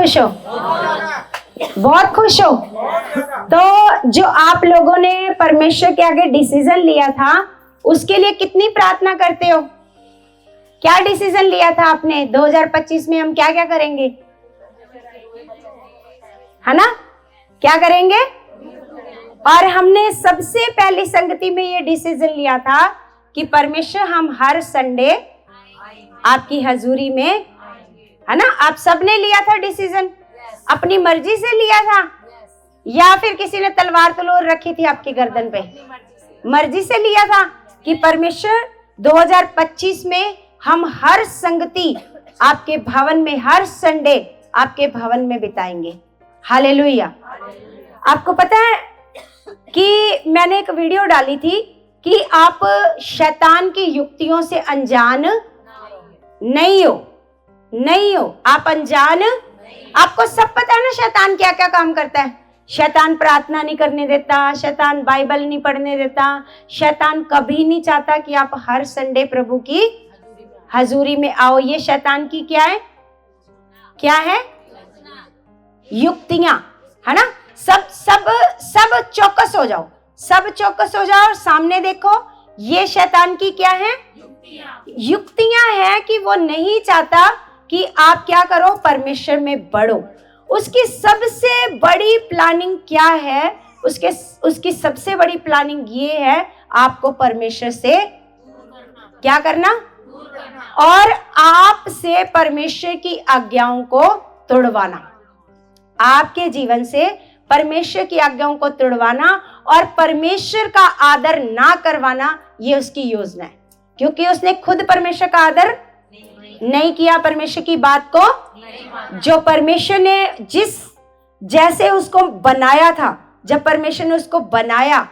खुश हो? बहुत खुश हो? तो जो आप लोगों ने परमेश्वर के आगे डिसीजन लिया था, उसके लिए कितनी प्रार्थना करते हो? क्या डिसीजन लिया था आपने? 2025 में हम क्या क्या करेंगे, है ना? क्या करेंगे? और हमने सबसे पहली संगति में ये डिसीजन लिया था कि परमेश्वर हम हर संडे आपकी हजूरी में, है ना? आप सबने लिया था डिसीजन, अपनी मर्जी से लिया था या फिर किसी ने तलवार तलोर रखी थी आपकी गर्दन पे? मर्जी से लिया था कि परमेश्वर 2025 में हम हर संगति आपके भवन में, हर संडे आपके भवन में बिताएंगे। हालेलुया। आपको पता है कि मैंने एक वीडियो डाली थी कि आप शैतान की युक्तियों से अनजान नहीं हो, नहीं हो, आप अनजान। आपको सब पता है ना शैतान क्या क्या काम करता है। शैतान प्रार्थना नहीं करने देता, शैतान बाइबल नहीं पढ़ने देता, शैतान कभी नहीं चाहता कि आप हर संडे प्रभु की हजूरी में आओ। ये शैतान की क्या है? क्या है? युक्तियां, है ना? सब चौकस हो जाओ, सब चौकस हो जाओ और सामने देखो। ये शैतान की क्या है? युक्तियां हैं कि वो नहीं चाहता कि आप क्या करो, परमेश्वर में बढ़ो। उसकी सबसे बड़ी प्लानिंग क्या है? उसकी सबसे बड़ी प्लानिंग ये है, आपको परमेश्वर से क्या करना, और आपसे परमेश्वर की आज्ञाओं को तोड़वाना, आपके जीवन से परमेश्वर की आज्ञाओं को तोड़वाना और परमेश्वर का आदर ना करवाना। ये उसकी योजना है, क्योंकि उसने खुद परमेश्वर का आदर नहीं किया, परमेश्वर की बात को, जो परमेश्वर ने जैसे उसको बनाया था, जब परमेश्वर ने उसको बनाया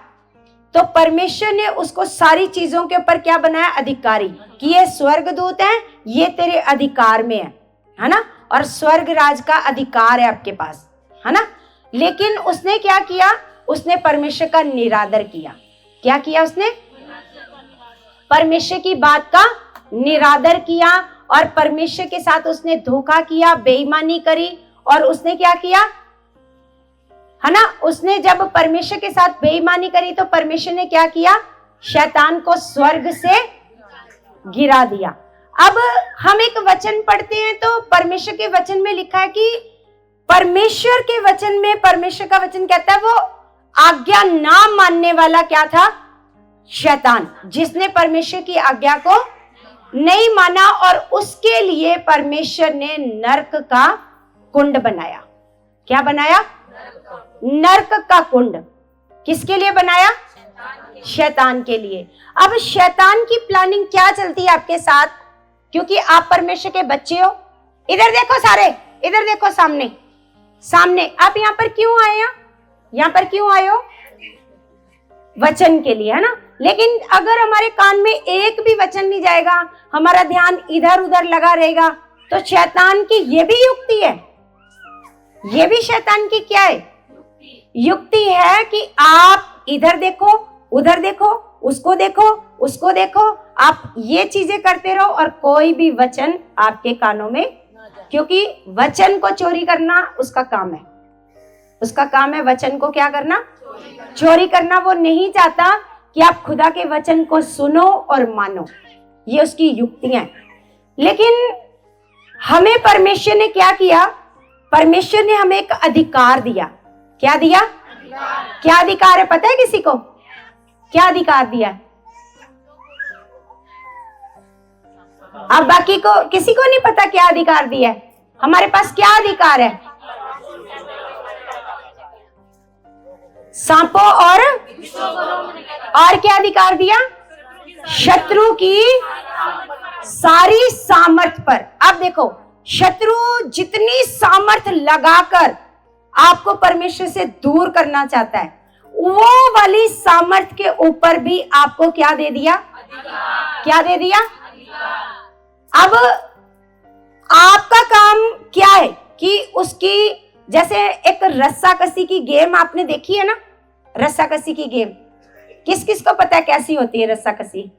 तो परमेश्वर ने उसको सारी चीजों के ऊपर क्या बनाया? अधिकारी, कि ये स्वर्गदूत है, ये तेरे अधिकार में है ना? और स्वर्ग राज का अधिकार है आपके पास, है ना? लेकिन उसने क्या किया? उसने परमेश्वर का निरादर किया। क्या किया उसने? परमेश्वर की बात का निरादर किया और परमेश्वर के साथ उसने धोखा किया, बेईमानी करी। और उसने क्या किया, है ना? उसने जब परमेश्वर के साथ बेईमानी करी तो परमेश्वर ने क्या किया? शैतान को स्वर्ग से गिरा दिया। अब हम एक वचन पढ़ते हैं तो परमेश्वर के वचन में लिखा है कि परमेश्वर के वचन में, परमेश्वर का वचन कहता है वो आज्ञा ना मानने वाला क्या था? शैतान, जिसने परमेश्वर की आज्ञा को नहीं माना और उसके लिए परमेश्वर ने नरक का कुंड बनाया। क्या बनाया? नरक का कुंड। किसके लिए बनाया? शैतान के लिए। अब शैतान की प्लानिंग क्या चलती है आपके साथ? क्योंकि आप परमेश्वर के बच्चे हो। इधर देखो सारे, इधर देखो सामने, सामने। आप यहाँ पर क्यों आए? यहाँ पर क्यों आए हो? वचन के लिए, है ना? लेकिन अगर हमारे कान में एक भी वचन नहीं जाएगा, हमारा ध्यान इधर उधर लगा रहेगा, तो शैतान की ये भी युक्ति है। ये भी शैतान की क्या है? युक्ति है कि आप इधर देखो, उधर देखो, उसको देखो, उसको देखो, आप ये चीजें करते रहो और कोई भी वचन आपके कानों में, क्योंकि वचन को चोरी करना उसका काम है। उसका काम है वचन को क्या करना? चोरी करना। वो नहीं चाहता कि आप खुदा के वचन को सुनो और मानो। ये उसकी युक्तियां हैं। लेकिन हमें परमेश्वर ने क्या किया? परमेश्वर ने हमें एक अधिकार दिया। क्या दिया? क्या अधिकार है पता है किसी को? क्या अधिकार दिया? अब बाकी को किसी को नहीं पता क्या अधिकार दिया है। हमारे पास क्या अधिकार है? सांपों और क्या अधिकार दिया? शत्रु की सारी सामर्थ पर। अब देखो, शत्रु जितनी सामर्थ लगाकर आपको परमेश्वर से दूर करना चाहता है, वो वाली सामर्थ के ऊपर भी आपको क्या दे दिया? क्या दे दिया? अब आपका काम क्या है कि उसकी, जैसे एक रस्साकसी की गेम आपने देखी है ना? रस्साकसी की गेम किस किस को पता है कैसी होती है? रस्साकसी,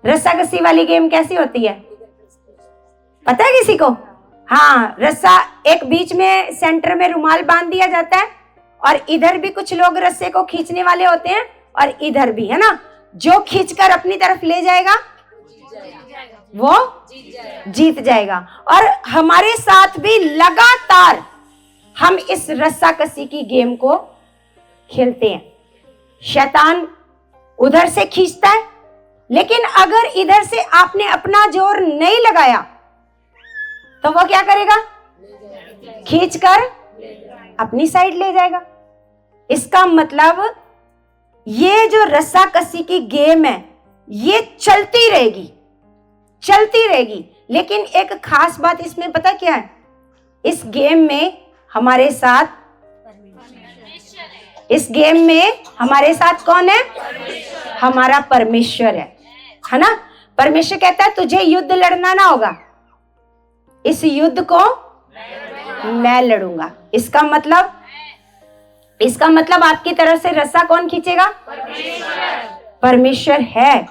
रस्साकसी वाली गेम कैसी होती है? पता है किसी को? हाँ, रस्सा एक बीच में सेंटर में रुमाल बांध दिया जाता है और इधर भी कुछ लोग रस्से को खींचने वाले होते हैं और इधर भी, है ना। जो खींचकर अपनी तरफ ले जाएगा वो जीत जाएगा। और हमारे साथ भी लगातार हम इस रस्सा कसी की गेम को खेलते हैं। शैतान उधर से खींचता है, लेकिन अगर इधर से आपने अपना जोर नहीं लगाया तो वो क्या करेगा? खींचकर अपनी साइड ले जाएगा। इसका मतलब ये जो रस्सा कसी की गेम है ये चलती रहेगी, चलती रहेगी। लेकिन एक खास बात इसमें पता क्या है? इस गेम में हमारे साथ, इस गेम में हमारे साथ कौन है? हमारा परमेश्वर है ना। परमेश्वर कहता है तुझे युद्ध लड़ना ना होगा, इस युद्ध को मैं लड़ूंगा। इसका मतलब आपकी तरफ से रस्सा कौन खींचेगा? परमेश्वर है।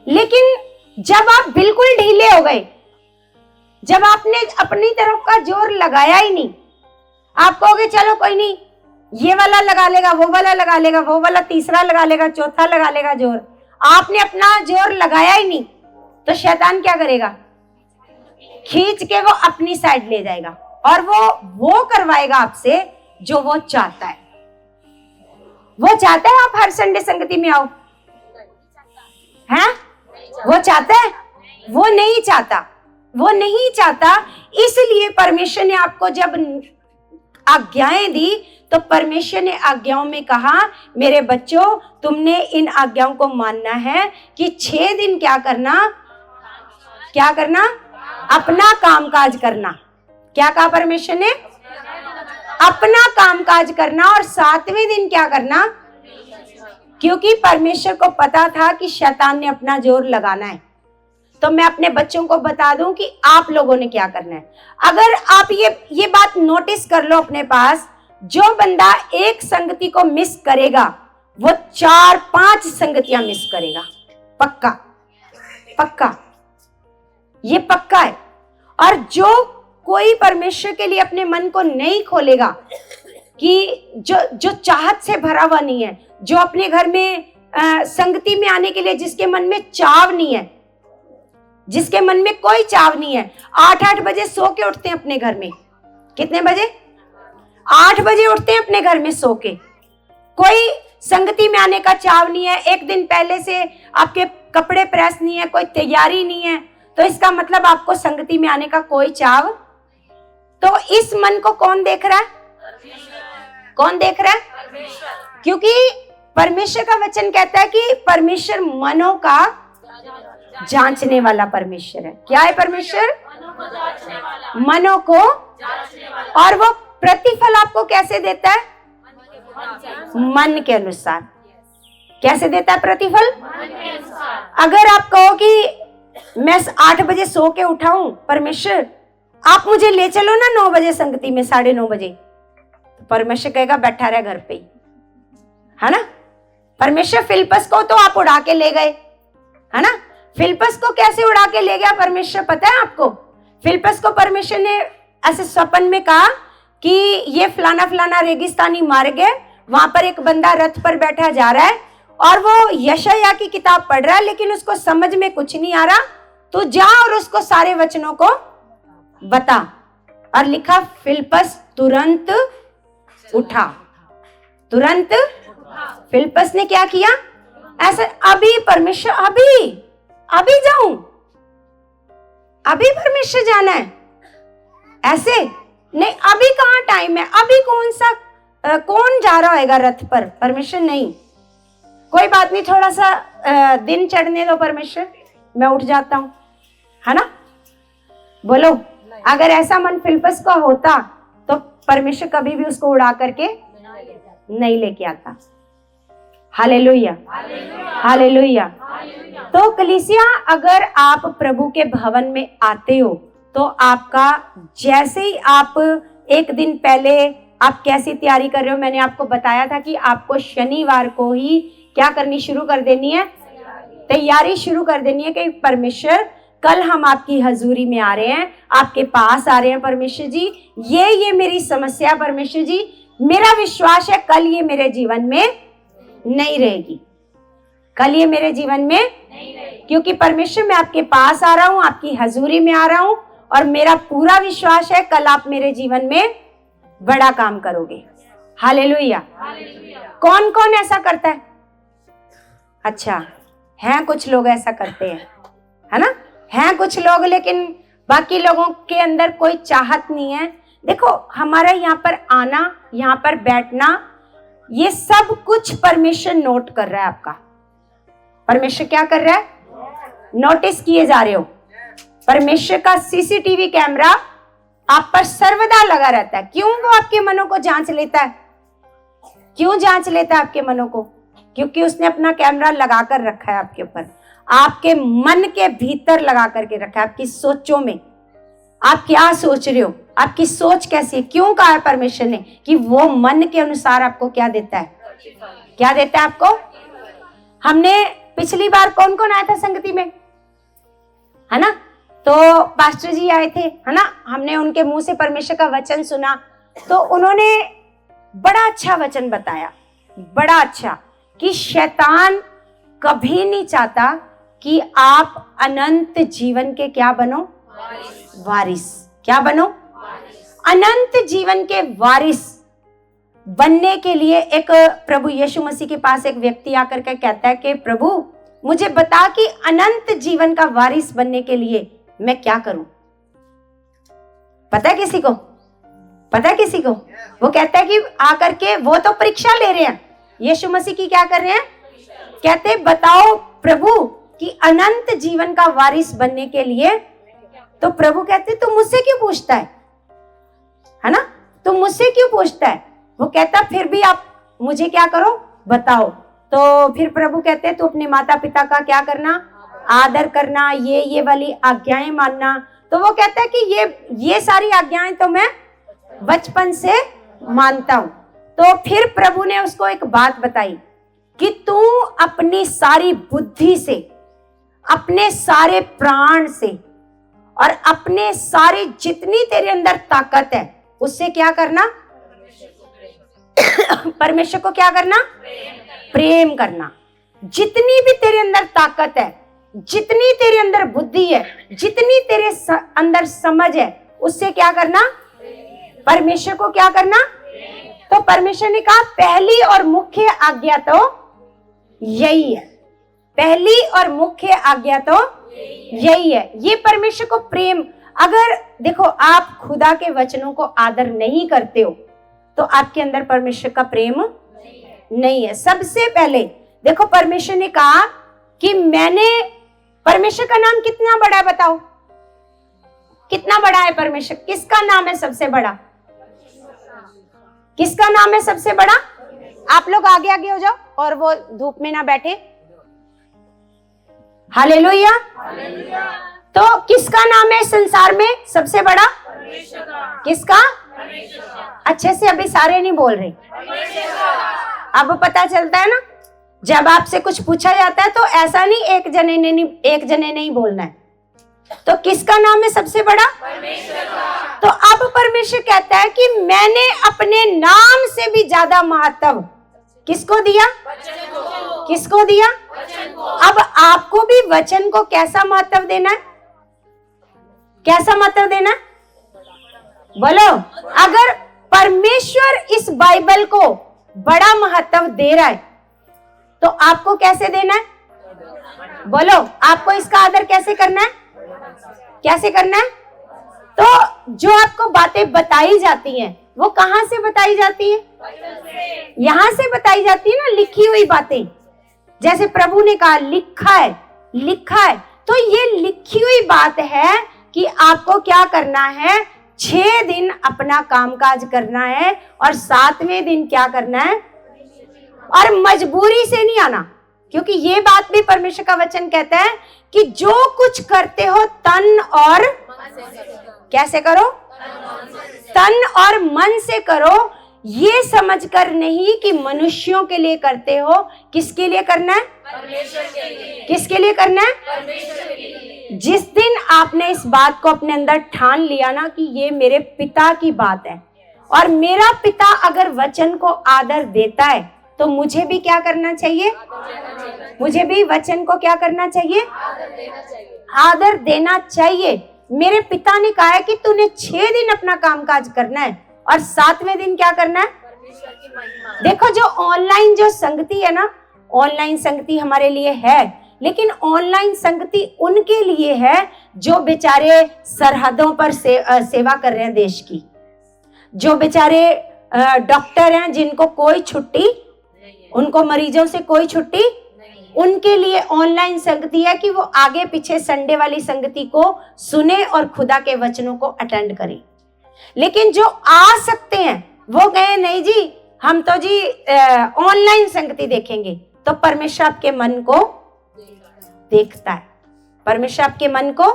लेकिन जब आप बिल्कुल ढीले हो गए, जब आपने अपनी तरफ का जोर लगाया ही नहीं, आप कहोगे चलो कोई नहीं, ये वाला लगा लेगा, वो वाला लगा लेगा, वो वाला तीसरा लगा लेगा, चौथा लगा लेगा जोर, आपने अपना जोर लगाया ही नहीं, तो शैतान क्या करेगा? खींच के वो अपनी साइड ले जाएगा और वो करवाएगा आपसे जो वो चाहता है। वो चाहता है आप हर संडे संगति में आओ, हैं? वो चाहता है? वो नहीं चाहता, वो नहीं चाहता। इसलिए परमेश्वर ने आपको जब आज्ञाएं दी तो परमेश्वर ने आज्ञाओं में कहा मेरे बच्चों तुमने इन आज्ञाओं को मानना है कि 6 दिन क्या करना? अपना कामकाज करना। क्या कहा परमेश्वर ने? अपना कामकाज करना। और 7वें दिन क्या करना? क्योंकि परमेश्वर को पता था कि शैतान ने अपना जोर लगाना है। तो मैं अपने बच्चों को बता दूं कि आप लोगों ने क्या करना है। अगर आप ये बात नोटिस कर लो अपने पास, जो बंदा एक संगति को मिस करेगा वो 4-5 संगतियां मिस करेगा। पक्का, ये पक्का है। और जो कोई परमेश्वर के लिए अपने मन को नहीं खोलेगा, कि जो चाहत से भरा हुआ नहीं है, जो अपने घर में संगति में आने के लिए जिसके मन में चाव नहीं है, जिसके मन में कोई चाव नहीं है, 8-8 बजे सो के उठते हैं अपने घर में। कितने बजे? 8 बजे उठते हैं अपने घर में सो के। कोई संगति में आने का चाव नहीं है, एक दिन पहले से आपके कपड़े प्रेस नहीं है, कोई तैयारी नहीं है, तो इसका मतलब आपको संगति में आने का कोई चाव। तो इस मन को कौन देख रहा है? कौन देख रहा है? क्योंकि परमेश्वर का वचन कहता है कि परमेश्वर मनों का जांचने वाला परमेश्वर है। क्या है परमेश्वर? मनों को। और वो प्रतिफल आपको कैसे देता है? मन के अनुसार। कैसे देता है प्रतिफल? अगर आप कहो कि मैं 8 बजे सो के उठाऊं, परमेश्वर आप मुझे ले चलो ना 9 बजे संगति में, 9:30 बजे, तो परमेश्वर कहेगा बैठा रहे घर पे ही, है ना। परमेश्वर फिलिप्पस को तो आप उड़ा के ले गए, है ना। फिलिप्पस को कैसे उड़ा के ले गया परमेश्वर, पता है आपको? फिलिप्पस को परमेश्वर ने ऐसे स्वप्न में कहा कि ये फलाना फलाना रेगिस्तानी मार्ग है, वहां पर एक बंदा रथ पर बैठा जा रहा है और वो यशायाह की किताब पढ़ रहा है, लेकिन उसको समझ में कुछ नहीं आ रहा। तो जा और उसको सारे वचनों को बता। और लिखा फिलिप्पस तुरंत उठा। तुरंत फिलिप्पस ने क्या किया? ऐसे अभी परमेश्वर, अभी जाऊं, अभी परमेश्वर जाना है, ऐसे नहीं। अभी कहाँ टाइम है? अभी कौन जा रहा होगा रथ पर? परमेश्वर नहीं, कोई बात नहीं, थोड़ा सा दिन चढ़ने दो परमेश्वर, मैं उठ जाता हूं, है ना। बोलो, अगर ऐसा मन फिलिप्पस का होता तो परमेश्वर कभी भी उसको उड़ा करके नहीं लेके आता। Hallelujah, hallelujah. तो कलीसिया, अगर आप प्रभु के भवन में आते हो तो आपका, जैसे ही आप एक दिन पहले आप कैसी तैयारी कर रहे हो, मैंने आपको बताया था कि आपको शनिवार को ही क्या करनी शुरू कर देनी है? तैयारी शुरू कर देनी है कि परमेश्वर कल हम आपकी हजूरी में आ रहे हैं, आपके पास आ रहे हैं परमेश्वर जी, ये मेरी समस्या परमेश्वर जी, मेरा विश्वास है कल ये मेरे जीवन में नहीं रहेगी, कल ये मेरे जीवन में नहीं रहेगी, क्योंकि परमेश्वर मैं आपके पास आ रहा हूं, आपकी हजूरी में आ रहा हूं, और मेरा पूरा विश्वास है कल आप मेरे जीवन में बड़ा काम करोगे। हालेलुया। कौन कौन ऐसा करता है? अच्छा, हैं कुछ लोग ऐसा करते हैं, है ना, हैं कुछ लोग, लेकिन बाकी लोगों के अंदर कोई चाहत नहीं है। देखो, हमारा यहाँ पर आना, यहाँ पर बैठना, ये सब कुछ परमेश्वर नोट कर रहा है आपका। परमेश्वर क्या कर रहा है? नोटिस किए जा रहे हो। परमेश्वर का सीसीटीवी कैमरा आप पर सर्वदा लगा रहता है। क्यों? वो आपके मनों को जांच लेता है। क्यों जांच लेता है आपके मनों को? क्योंकि उसने अपना कैमरा लगा कर रखा है आपके ऊपर, आपके मन के भीतर लगा करके रखा है, आपकी सोचों में। आप क्या सोच रहे हो, आपकी सोच कैसी है? क्यों कहा है परमेश्वर ने कि वो मन के अनुसार आपको क्या देता है? क्या देता है आपको? हमने पिछली बार कौन कौन आया था संगति में, है ना? तो पास्टर जी आए थे, है ना? हमने उनके मुंह से परमेश्वर का वचन सुना, तो उन्होंने बड़ा अच्छा वचन बताया, बड़ा अच्छा, कि शैतान कभी नहीं चाहता कि आप अनंत जीवन के क्या बनो? वारिस। क्या बनो? अनंत जीवन के वारिस बनने के लिए एक प्रभु यीशु मसीह के पास एक व्यक्ति आकर के कहता है कि प्रभु मुझे बता कि अनंत जीवन का वारिस बनने के लिए मैं क्या करूं? पता है किसी को? पता है किसी को? वो कहता है कि आकर के वो तो परीक्षा ले रहे हैं, यीशु मसीह की क्या कर रहे हैं? कहते बताओ प्रभु कि अनंत जीवन का वारिस बनने के लिए। तो प्रभु कहते तुम मुझसे क्यों पूछता है ना? तुम मुझसे क्यों पूछता है? वो कहता फिर भी आप मुझे क्या करो, बताओ। तो फिर प्रभु कहते तू अपने माता पिता का क्या करना? आदर करना, ये वाली आज्ञाएं मानना। तो वो कहता है कि ये सारी आज्ञाएं तो मैं बचपन से मानता हूं। तो फिर प्रभु ने उसको एक बात बताई कि तू अपनी सारी बुद्धि से, अपने सारे प्राण से और अपने सारी जितनी तेरे अंदर ताकत है उससे क्या करना? परमेश्वर को क्या करना? प्रेम करना। जितनी भी तेरे अंदर ताकत है, जितनी तेरे अंदर बुद्धि है, जितनी तेरे अंदर समझ है, उससे क्या करना? परमेश्वर को क्या करना? तो परमेश्वर ने कहा पहली और मुख्य आज्ञा तो यही है। पहली और मुख्य आज्ञा तो यही है। ये परमेश्वर को प्रेम। अगर देखो आप खुदा के वचनों को आदर नहीं करते हो तो आपके अंदर परमेश्वर का प्रेम नहीं है। सबसे पहले देखो परमेश्वर ने कहा कि मैंने, परमेश्वर का नाम कितना बड़ा है बताओ? कितना बड़ा है परमेश्वर? किसका नाम है सबसे बड़ा? किसका नाम है सबसे बड़ा? आप लोग आगे आगे हो जाओ और वो धूप में ना बैठे। हालेलुया। तो किसका नाम है संसार में सबसे बड़ा? किसका? अच्छे से अभी सारे नहीं बोल रहे। अब पता चलता है ना, जब आपसे कुछ पूछा जाता है तो ऐसा नहीं एक जने ने नहीं बोलना है। तो किसका नाम है सबसे बड़ा? परमेश्वर का। तो अब परमेश्वर कहता है कि मैंने अपने नाम से भी ज्यादा महत्व किसको दिया? वचन को। किसको दिया? वचन को। अब आपको भी वचन को कैसा महत्व देना है? कैसा महत्व देना है? बोलो। अगर परमेश्वर इस बाइबल को बड़ा महत्व दे रहा है तो आपको कैसे देना है? बोलो। आपको इसका आदर कैसे करना है? कैसे करना है? तो जो आपको बातें बताई जाती हैं वो कहां से बताई जाती है? यहां से बताई जाती है ना, लिखी हुई बातें। जैसे प्रभु ने कहा लिखा है, लिखा है। तो ये लिखी हुई बात है कि आपको क्या करना है? 6 दिन अपना कामकाज करना है और 7वें दिन क्या करना है? और मजबूरी से नहीं आना, क्योंकि ये बात भी परमेश्वर का वचन कहता है कि जो कुछ करते हो तन और कैसे करो? तन और मन से करो, ये समझकर नहीं कि मनुष्यों के लिए करते हो। किसके लिए करना है? परमेश्वर के लिए। किसके लिए करना है? परमेश्वर के लिए। जिस दिन आपने इस बात को अपने अंदर ठान लिया ना कि ये मेरे पिता की बात है और मेरा पिता अगर वचन को आदर देता है तो मुझे भी क्या करना चाहिए? मुझे भी वचन को क्या करना चाहिए? आदर देना चाहिए। मेरे पिता ने कहा है कि तूने 6 दिन अपना कामकाज करना है और 7वें दिन क्या करना है? देखो, जो ऑनलाइन जो संगति है ना, ऑनलाइन संगति हमारे लिए है, लेकिन ऑनलाइन संगति उनके लिए है जो बेचारे सरहदों पर सेवा कर रहे हैं देश की, जो बेचारे डॉक्टर हैं जिनको कोई छुट्टी, उनको मरीजों से कोई छुट्टी, उनके लिए ऑनलाइन संगति है कि वो आगे पीछे संडे वाली संगति को सुने और खुदा के वचनों को अटेंड करें। लेकिन जो आ सकते हैं वो कहे नहीं जी, हम तो जी ऑनलाइन संगति देखेंगे। तो परमेश्वर आपके मन को देखता है, परमेश्वर आपके मन को,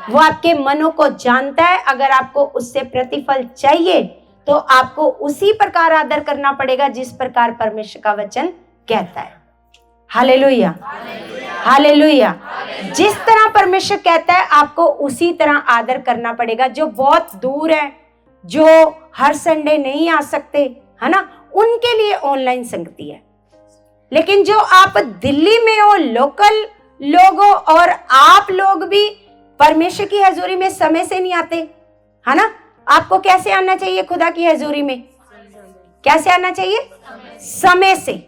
वो आपके मनों को जानता है। अगर आपको उससे प्रतिफल चाहिए तो आपको उसी प्रकार आदर करना पड़ेगा जिस प्रकार परमेश्वर का वचन कहता है। Hallelujah, hallelujah. जिस तरह परमेश्वर कहता है आपको उसी तरह आदर करना पड़ेगा। जो बहुत दूर है, जो हर संडे नहीं आ सकते, है ना, उनके लिए ऑनलाइन संगति है। लेकिन जो आप दिल्ली में हो, लोकल लोग हो, और आप लोग भी परमेश्वर की हजूरी में समय से नहीं आते, है ना, आपको कैसे आना चाहिए खुदा की हजूरी में? कैसे आना चाहिए? समय से।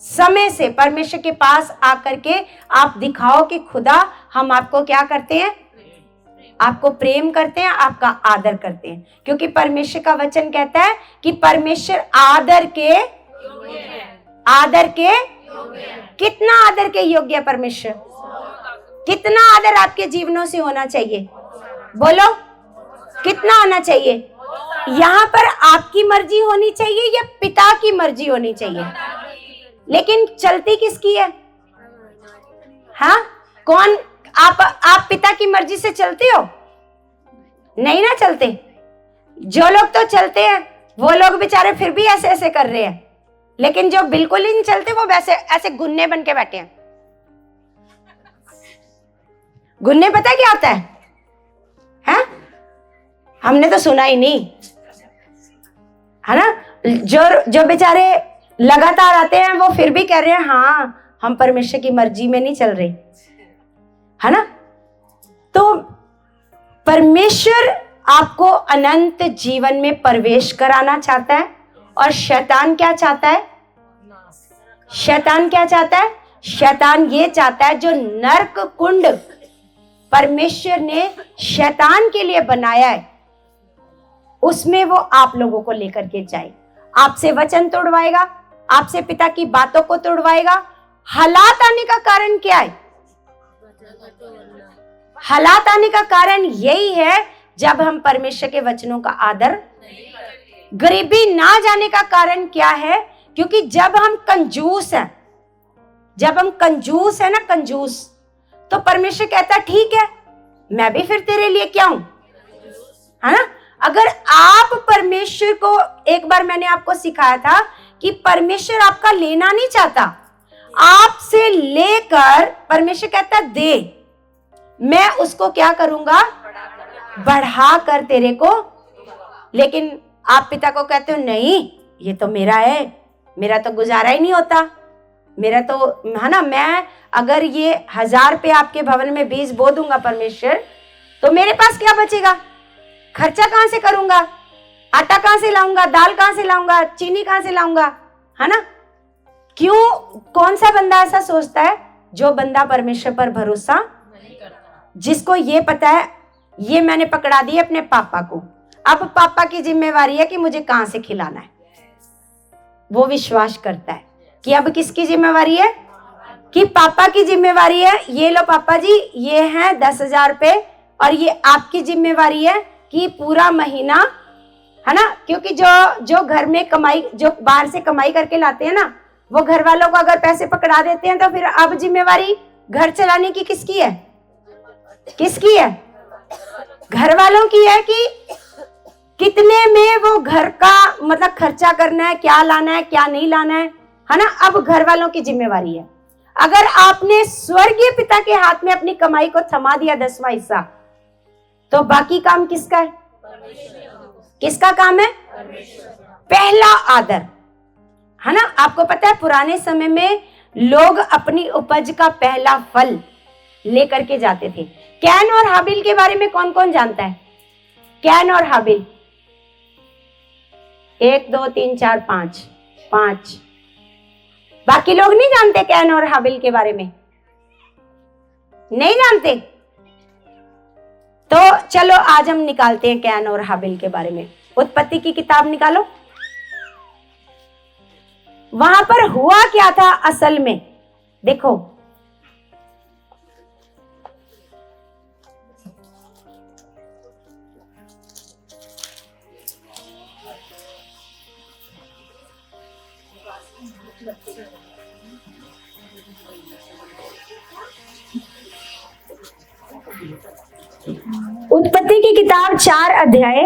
समय से परमेश्वर के पास आकर के आप दिखाओ कि खुदा, हम आपको क्या करते हैं? आपको प्रेम करते हैं, आपका आदर करते हैं। क्योंकि परमेश्वर का वचन कहता है कि परमेश्वर आदर के कितना आदर के योग्य है परमेश्वर? कितना आदर आपके जीवनों से होना चाहिए? बोलो, कितना होना चाहिए? यहाँ पर आपकी मर्जी होनी चाहिए या पिता की मर्जी होनी चाहिए? लेकिन चलती किसकी है? हाँ, कौन? आप पिता की मर्जी से चलते हो? नहीं ना चलते। जो लोग तो चलते हैं वो लोग बेचारे फिर भी ऐसे ऐसे कर रहे हैं, लेकिन जो बिल्कुल ही नहीं चलते वो वैसे ऐसे गुन्ने बन के बैठे हैं। गुन्ने पता है क्या होता है? हैं? हमने तो सुना ही नहीं, है ना। जो बेचारे लगातार आते हैं वो फिर भी कह रहे हैं हाँ, हम परमेश्वर की मर्जी में नहीं चल रहे, है ना। तो परमेश्वर आपको अनंत जीवन में प्रवेश कराना चाहता है। और शैतान क्या चाहता है? शैतान क्या चाहता है? शैतान ये चाहता है जो नरक कुंड परमेश्वर ने शैतान के लिए बनाया है, उसमें वो आप लोगों को लेकर के जाए। आपसे वचन तोड़वाएगा, आपसे पिता की बातों को तोड़वाएगा। हालात आने का कारण क्या है? हालात आने का कारण यही है जब हम परमेश्वर के वचनों का आदर। गरीबी ना जाने का कारण क्या है? क्योंकि जब हम कंजूस हैं, जब हम कंजूस है ना, कंजूस, तो परमेश्वर कहता है ठीक है, मैं भी फिर तेरे लिए क्या हूं, है ना। अगर आप परमेश्वर को, एक बार मैंने आपको सिखाया था कि परमेश्वर आपका लेना नहीं चाहता, आपसे लेकर परमेश्वर कहता दे, मैं उसको क्या करूंगा? बढ़ा कर तेरे को। लेकिन आप पिता को कहते हो नहीं, ये तो मेरा है, मेरा तो गुजारा ही नहीं होता, मेरा तो, है ना, मैं अगर ये 1000 पे आपके भवन में बीज बो दूंगा परमेश्वर, तो मेरे पास क्या बचेगा? खर्चा कहां से करूंगा? आटा कहां से लाऊंगा? दाल कहां से लाऊंगा? चीनी कहां से लाऊंगा? है ना। क्यों? कौन सा बंदा ऐसा सोचता है? जो बंदा परमेश्वर पर भरोसा नहीं करता, जिसको ये पता है ये मैंने पकड़ा दिया अपने पापा को, अब पापा की जिम्मेवारी है कि मुझे कहां से खिलाना है। वो विश्वास करता है कि अब किसकी जिम्मेवारी है? कि पापा की जिम्मेवारी है। ये लो पापा जी, ये हैं 10,000 रुपए, और ये आपकी जिम्मेवारी है कि पूरा महीना, है ना। क्योंकि जो घर में कमाई, जो बाहर से कमाई करके लाते हैं ना, वो घर वालों को अगर पैसे पकड़ा देते हैं तो फिर अब जिम्मेवारी घर चलाने की किसकी है? किसकी है? घर वालों की है कि कितने में वो घर का मतलब खर्चा करना है, क्या लाना है, क्या नहीं लाना है ना। अब घर वालों की जिम्मेवारी है। अगर आपने स्वर्गीय पिता के हाथ में अपनी कमाई को थमा दिया 10वां हिस्सा, तो बाकी काम किसका है? किसका काम है? पहला आदर, है ना। आपको पता है पुराने समय में लोग अपनी उपज का पहला फल लेकर के जाते थे। कैन और हाबिल के बारे में कौन कौन जानता है? कैन और हाबिल, 1 2 3 4 5 5। बाकी लोग नहीं जानते कैन और हाबिल के बारे में? नहीं जानते? तो चलो आज हम निकालते हैं कैन और हाबिल के बारे में। उत्पत्ति की किताब निकालो। वहां पर हुआ क्या था असल में, देखो। उत्पत्ति की किताब 4 अध्याय।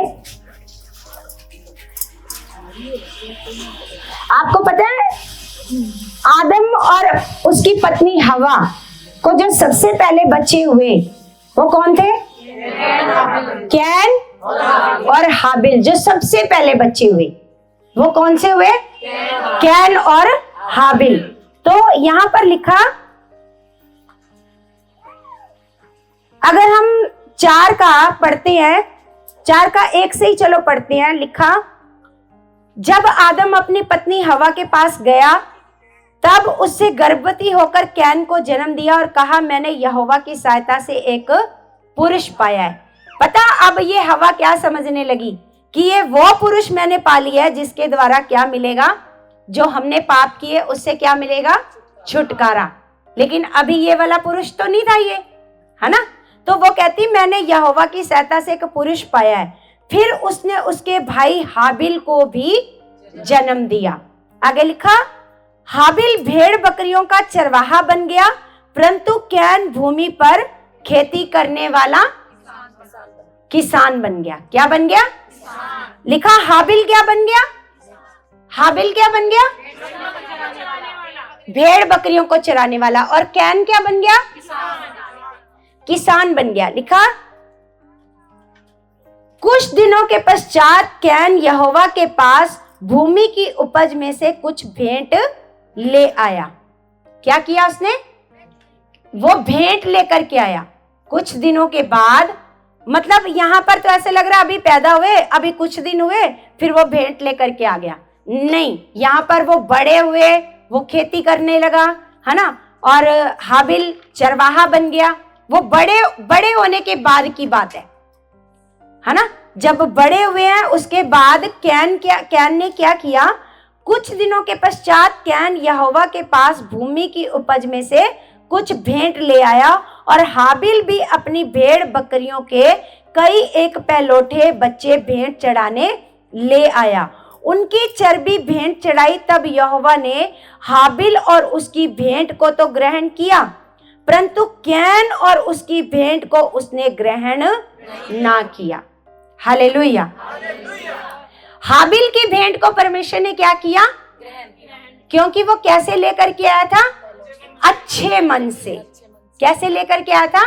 आपको पता है आदम और उसकी पत्नी हवा को जो सबसे पहले बच्चे हुए वो कौन थे? कैन और हाबिल। जो सबसे पहले बच्चे हुए वो कौन से हुए? कैन और हाबिल। तो यहां पर लिखा, अगर हम 4 का पढ़ते हैं, 4 का 1 से ही चलो पढ़ते हैं। लिखा, जब आदम अपनी पत्नी हवा के पास गया तब उससे गर्भवती होकर कैन को जन्म दिया और कहा, मैंने यहोवा की सहायता से एक पुरुष पाया है। पता, अब ये हवा क्या समझने लगी कि ये वो पुरुष मैंने पा लिया है जिसके द्वारा क्या मिलेगा? जो हमने पाप किए उससे क्या मिलेगा? छुटकारा। लेकिन अभी ये वाला पुरुष तो नहीं था ये, है ना। तो वो कहती, मैंने यहोवा की सहायता से एक पुरुष पाया है। फिर उसने उसके भाई हाबिल को भी जन्म दिया। आगे लिखा, हाबिल भेड़ बकरियों का चरवाहा बन गया, परंतु कैन भूमि पर खेती करने वाला किसान बन गया। क्या बन गया? लिखा, हाबिल क्या बन गया? हाबिल क्या बन गया? भेड़ बकरियों को चराने वाला। और कैन क्या बन गया? किसान बन गया। लिखा, कुछ दिनों के पश्चात कैन यहोवा के पास भूमि की उपज में से कुछ भेंट ले आया। क्या किया उसने? वो भेंट लेकर के आया। कुछ दिनों के बाद, मतलब यहां पर तो ऐसे लग रहा है अभी पैदा हुए, अभी कुछ दिन हुए, फिर वो भेंट लेकर के आ गया। नहीं, यहां पर वो बड़े हुए, वो खेती करने लगा, है ना। और हाबिल चरवाहा बन गया। वो बड़े होने के बाद की बात है ना। जब बड़े हुए हैं उसके बाद कैन ने क्या किया? कुछ दिनों के पश्चात कैन यहोवा के पास भूमि की उपज में से कुछ भेंट ले आया और हाबिल भी अपनी भेड़ बकरियों के कई एक पहलौठे बच्चे भेंट चढ़ाने ले आया। उनकी चर्बी भेंट चढ़ाई, तब यहोवा ने हाबिल और उसकी भेंट को तो ग्रहण किया, परंतु कैन और उसकी भेंट को उसने ग्रहण ना किया। हालेलुया। हाबिल की भेंट को परमेश्वर ने क्या किया? क्योंकि वो कैसे लेकर के आया था? अच्छे मन से। कैसे लेकर के आया था?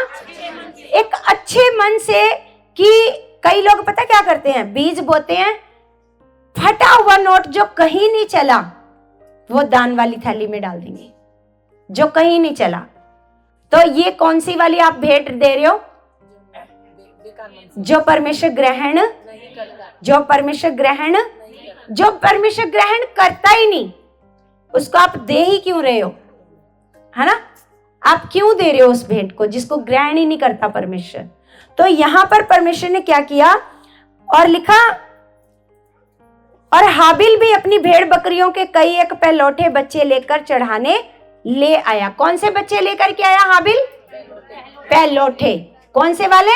एक अच्छे मन से। कि कई लोग पता क्या करते हैं? बीज बोते हैं, फटा हुआ नोट जो कहीं नहीं चला वो दान वाली थैली में डाल देंगे, जो कहीं नहीं चला। तो ये कौन सी वाली आप भेंट दे रहे हो? जो परमेश्वर ग्रहण करता ही नहीं, उसको आप दे ही क्यों रहे हो? है ना। आप क्यों दे रहे हो उस भेंट को जिसको ग्रहण ही नहीं करता परमेश्वर? तो यहां पर परमेश्वर ने क्या किया? और लिखा, और हाबिल भी अपनी भेड़ बकरियों के कई एक पहलौठे बच्चे लेकर चढ़ाने ले आया। कौन से बच्चे लेकर के आया हाबिल? पहलौठे। कौन से वाले?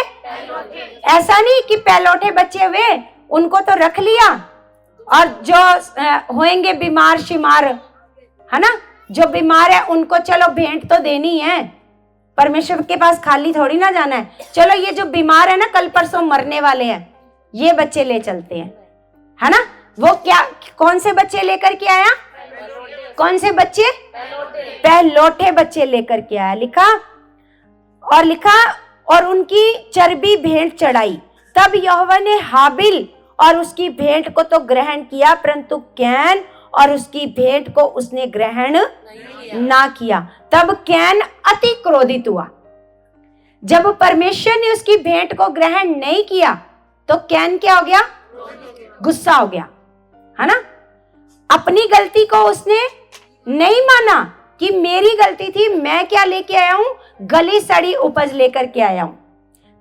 ऐसा नहीं कि पहलौठे बच्चे हुए उनको तो रख लिया और जो होंगे बीमार शिमार, है ना, जो बीमार है उनको चलो भेंट तो देनी है। परमेश्वर के पास खाली थोड़ी ना जाना है। चलो ये जो बीमार है ना, कल परसों मरने वाले हैं, ये बच्चे ले चलते हैं, है ना। वो क्या, कौन से बच्चे लेकर के आया? कौन से बच्चे? पहलौठे बच्चे लेकर के आया। लिखा और उनकी चर्बी भेंट चढ़ाई। तब यहोवा ने हाबिल और उसकी भेंट को तो ग्रहण किया, परंतु कैन और उसकी भेंट को उसने ग्रहण ना किया। तब कैन अति क्रोधित हुआ। जब परमेश्वर ने उसकी भेंट को ग्रहण नहीं किया तो कैन क्या हो गया? गुस्सा हो गया, है ना। अपनी गलती को उसने नहीं माना कि मेरी गलती थी, मैं क्या लेके आया हूं? गली सड़ी उपज लेकर के आया हूं।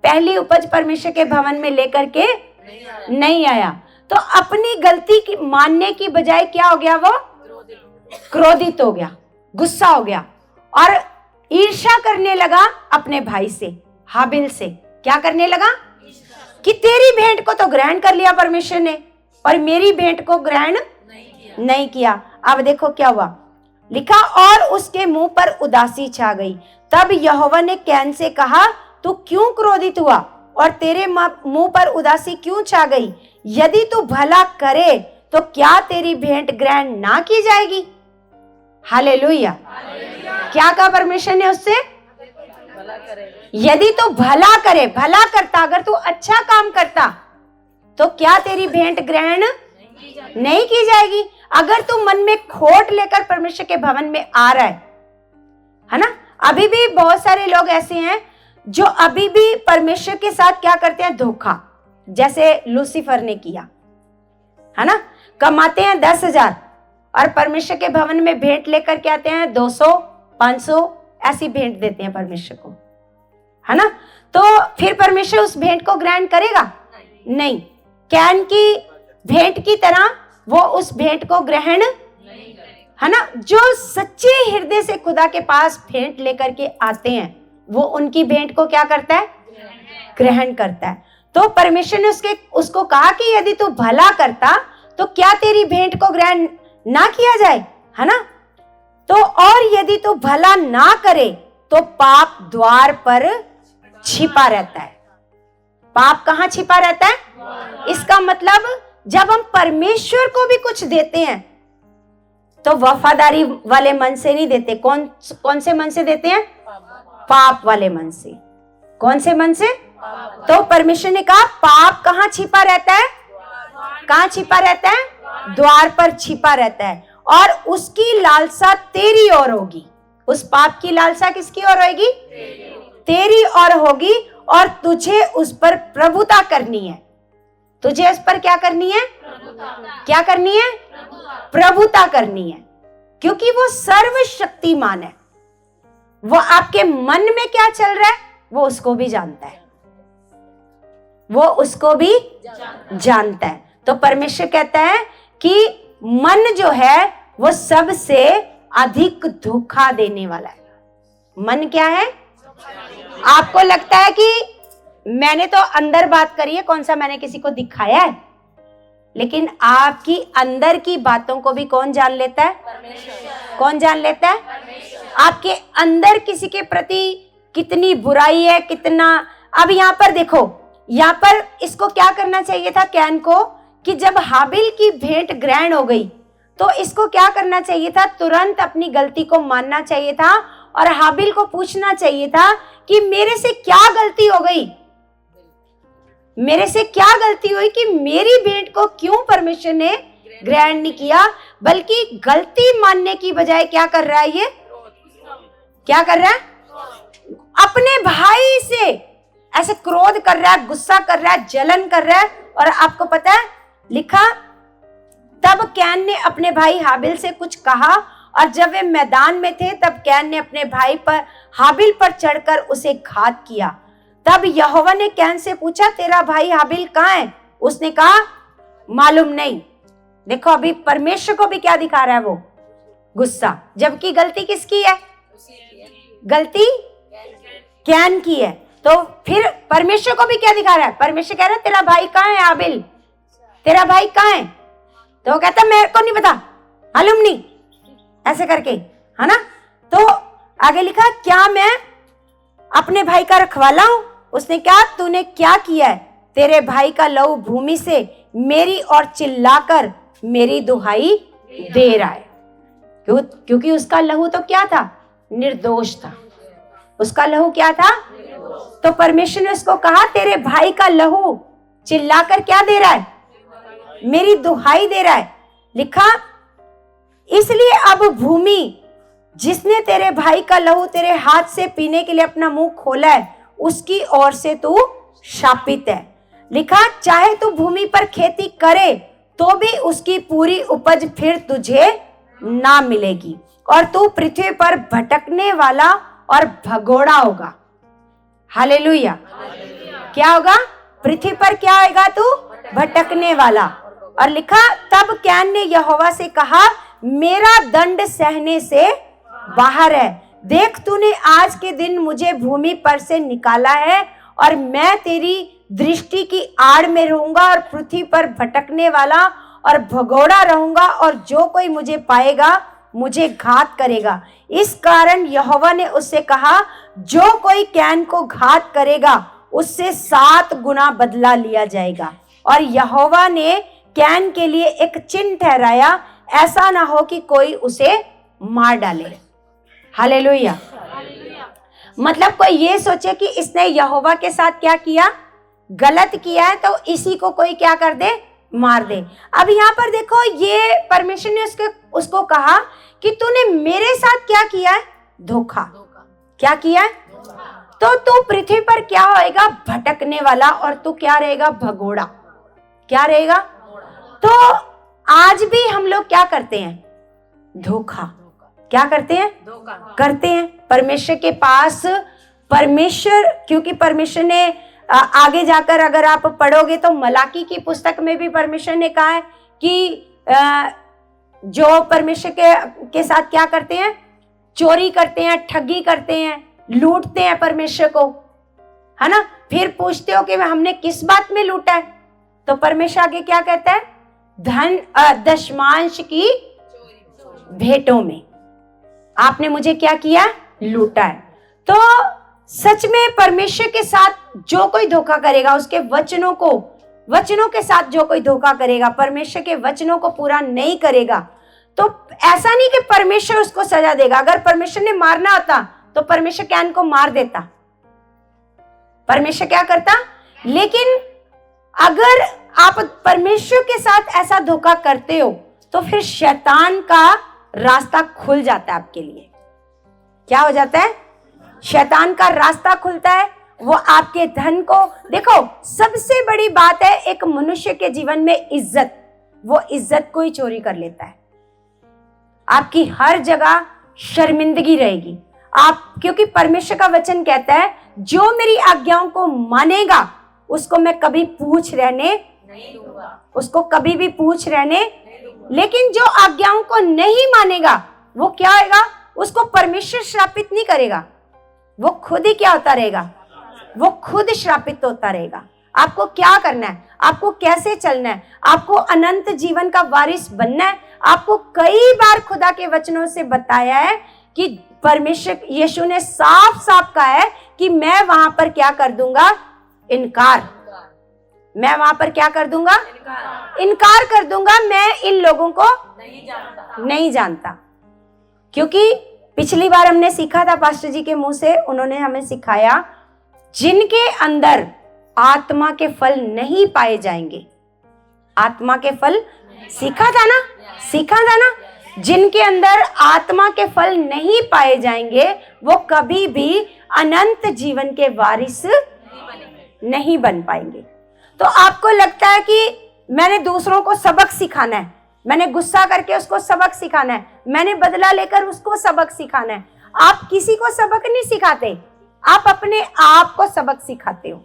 पहली उपज परमेश्वर के भवन में लेकर के नहीं आया। तो अपनी गलती की मानने की बजाय क्या हो गया? वो क्रोधित हो गया, गुस्सा हो गया और ईर्ष्या करने लगा अपने भाई से, हाबिल से। क्या करने लगा? कि तेरी भेंट को तो ग्रहण कर लिया परमेश्वर ने और मेरी भेंट को ग्रहण नहीं किया। अब देखो क्या हुआ। लिखा और उसके मुंह पर उदासी छा गई। तब यहोवा ने कैन से कहा, तू क्यों क्रोधित हुआ और तेरे मुंह पर उदासी क्यों छा गई? यदि तू भला करे तो क्या तेरी भेंट ग्रहण ना की जाएगी? हालेलुया। क्या कहा परमेश्वर ने उससे? यदि तू भला करे, भला करता, अगर तू अच्छा काम करता तो क्या तेरी भेंट ग्रहण नहीं की जाएगी? अगर तू मन में खोट लेकर परमेश्वर के भवन में आ रहा है ना। अभी भी बहुत सारे लोग ऐसे हैं जो अभी भी परमेश्वर के साथ क्या करते हैं? धोखा, जैसे लूसीफर ने किया, है ना। कमाते हैं 10,000 और परमेश्वर के भवन में भेंट लेकर के आते हैं 200, 500, ऐसी भेंट देते हैं परमेश्वर को, है ना। तो फिर परमेश्वर उस भेंट को ग्रहण करेगा? नहीं। कैन की भेंट की तरह वो उस भेंट को ग्रहण, है ना। जो सच्चे हृदय से खुदा के पास भेंट लेकर के आते हैं वो उनकी भेंट को क्या करता है? ग्रहण करता है। तो परमेश्वर ने उसको कहा कि यदि तू भला करता तो क्या तेरी भेंट को ग्रहण ना किया जाए, है ना। तो और यदि तू भला ना करे तो पाप द्वार पर छिपा रहता है। पाप कहां छिपा रहता है? इसका मतलब जब हम परमेश्वर को भी कुछ देते हैं तो वफादारी वाले मन से नहीं देते। कौन से मन से देते हैं? पाप वाले मन से। कौन से मन से? तो परमेश्वर ने कहा पाप कहां छिपा रहता है? कहां छिपा रहता है? द्वार पर छिपा रहता है और उसकी लालसा तेरी ओर होगी। उस पाप की लालसा किसकी ओर होगी? तेरी ओर होगी और तुझे उस पर प्रभुता करनी है। तुझे उस पर क्या करनी है? क्या करनी है? प्रभुता करनी है, क्योंकि वो सर्वशक्तिमान है। वो आपके मन में क्या चल रहा है वो उसको भी जानता है, वो उसको भी जानता है। तो परमेश्वर कहता है कि मन जो है वो सबसे अधिक धोखा देने वाला है। मन क्या है? आपको लगता है कि मैंने तो अंदर बात करी है, कौन सा मैंने किसी को दिखाया है? लेकिन आपकी अंदर की बातों को भी कौन जान लेता है? कौन जान लेता है? आपके अंदर किसी के प्रति कितनी बुराई है, कितना। अब यहाँ पर देखो, यहाँ पर इसको क्या करना चाहिए था कैन को, कि जब हाबिल की भेंट ग्रहण हो गई तो इसको क्या करना चाहिए था? तुरंत अपनी गलती को मानना चाहिए था और हाबिल को पूछना चाहिए था कि मेरे से क्या गलती हो गई, मेरे से क्या गलती हुई कि मेरी भेंट को क्यों परमेश्वर ने ग्रहण नहीं किया। बल्कि गलती मानने की बजाय क्या कर रहा है? ये क्या कर रहा है? अपने भाई से ऐसे क्रोध कर रहा है, गुस्सा कर रहा है, जलन कर रहा है। और आपको पता है लिखा, तब कैन ने अपने भाई हाबिल से कुछ कहा और जब वे मैदान में थे तब कैन ने अपने भाई पर हाबिल पर चढ़कर उसे घात किया। तब यहोवा ने कैन से पूछा, तेरा भाई हाबिल कहाँ है? उसने कहा, मालूम नहीं। देखो अभी परमेश्वर को भी क्या दिखा रहा है? वो गुस्सा, जबकि गलती किसकी है? गलती कैन की है। तो फिर परमेश्वर को भी क्या दिखा रहा है? परमेश्वर कह रहा है, तेरा भाई कहाँ है हाबिल? तेरा भाई कहाँ है? तो वो कहता मेरे को नहीं पता, मालूम नहीं, ऐसे करके, है ना। तो आगे लिखा, क्या मैं अपने भाई का रखवाला हूं? उसने कहा, तूने क्या किया है? तेरे भाई का लहू भूमि से मेरी और चिल्लाकर मेरी दुहाई दे रहा है। क्योंकि उसका लहू तो क्या था? निर्दोष था। उसका लहू क्या था? तो परमेश्वर ने उसको कहा तेरे भाई का लहू चिल्लाकर क्या दे रहा है? मेरी दुहाई दे रहा है। लिखा, इसलिए अब भूमि जिसने तेरे भाई का लहू तेरे हाथ से पीने के लिए अपना मुंह खोला है, उसकी ओर से तू शापित है। लिखा, चाहे तू भूमि पर खेती करे तो भी उसकी पूरी उपज फिर तुझे ना मिलेगी, और तू पृथ्वी पर भटकने वाला और भगोड़ा होगा। हालेलुया। क्या होगा? पृथ्वी पर क्या होगा? तू भटकने वाला। और लिखा, तब कैन ने यहोवा से कहा, मेरा दंड सहने से बाहर है। देख, तूने आज के दिन मुझे भूमि पर से निकाला है, और मैं तेरी दृष्टि की आड़ में रहूंगा और पृथ्वी पर भटकने वाला और भगोड़ा रहूंगा, और जो कोई मुझे पाएगा मुझे घात करेगा। इस कारण यहोवा ने उससे कहा, जो कोई कैन को घात करेगा उससे 7 गुना बदला लिया जाएगा। और यहोवा ने कैन के लिए एक चिन्ह ठहराया, ऐसा ना हो कि कोई उसे मार डाले। हालेलुया। मतलब कोई ये सोचे कि इसने यहोवा के साथ क्या किया? गलत किया है, तो इसी को कोई क्या कर दे? मार दे। अब यहाँ पर देखो, ये परमेश्वर ने उसको कहा कि तूने मेरे साथ क्या किया है? धोखा। क्या किया है? तो तू पृथ्वी पर क्या होएगा? भटकने वाला, और तू क्या रहेगा? भगोड़ा। क्या रहेगा? तो आज भी हम लोग क्या करते हैं? धोखा। क्या करते हैं? धोखा करते हैं परमेश्वर के पास। परमेश्वर, क्योंकि परमेश्वर ने आगे जाकर अगर आप पढ़ोगे तो मलाकी की पुस्तक में भी परमेश्वर ने कहा है कि जो परमेश्वर के साथ क्या करते हैं? चोरी करते हैं, ठगी करते हैं, लूटते हैं परमेश्वर को, है ना। फिर पूछते हो कि हमने किस बात में लूटा है? तो परमेश्वर आगे क्या कहता है? धन दशमांश की भेंटों में आपने मुझे क्या किया? लूटा है। तो सच में परमेश्वर के साथ जो कोई धोखा करेगा, उसके वचनों के साथ जो कोई धोखा करेगा, परमेश्वर के वचनों को पूरा नहीं करेगा, तो ऐसा नहीं कि परमेश्वर उसको सजा देगा। अगर परमेश्वर ने मारना होता तो परमेश्वर कैन को मार देता। परमेश्वर क्या करता? लेकिन अगर आप परमेश्वर के साथ ऐसा धोखा करते हो तो फिर शैतान का रास्ता खुल जाता है आपके लिए। क्या हो जाता है? शैतान का रास्ता खुलता है। वो आपके धन को, देखो सबसे बड़ी बात है एक मनुष्य के जीवन में इज्जत। वो इज्जत को ही चोरी कर लेता है। आपकी हर जगह शर्मिंदगी रहेगी आप, क्योंकि परमेश्वर का वचन कहता है जो मेरी आज्ञाओं को मानेगा उसको मैं कभी पूछ रहने नहीं दूंगा, उसको कभी भी पूछ रहने। लेकिन जो आज्ञाओं को नहीं मानेगा वो क्या होगा? उसको परमेश्वर श्रापित नहीं करेगा, वो खुद ही क्या होता रहेगा? वो खुद श्रापित होता रहेगा। आपको क्या करना है? आपको कैसे चलना है? आपको अनंत जीवन का वारिस बनना है। आपको कई बार खुदा के वचनों से बताया है कि परमेश्वर यीशु ने साफ साफ कहा है कि मैं वहां पर क्या कर दूंगा? इनकार। मैं वहां पर क्या कर दूंगा? इनकार कर दूंगा। मैं इन लोगों को नहीं जानता। क्योंकि पिछली बार हमने सीखा था पास्टर जी के मुंह से, उन्होंने हमें सिखाया जिनके अंदर आत्मा के फल नहीं पाए जाएंगे। आत्मा के फल सीखा था ना। जिनके अंदर आत्मा के फल नहीं पाए जाएंगे वो कभी भी अनंत जीवन के वारिस नहीं बन पाएंगे। तो आपको लगता है कि मैंने दूसरों को सबक सिखाना है, मैंने गुस्सा करके उसको सबक सिखाना है, मैंने बदला लेकर उसको सबक सिखाना है। आप किसी को सबक नहीं सिखाते, आप अपने आप को सबक सिखाते हो।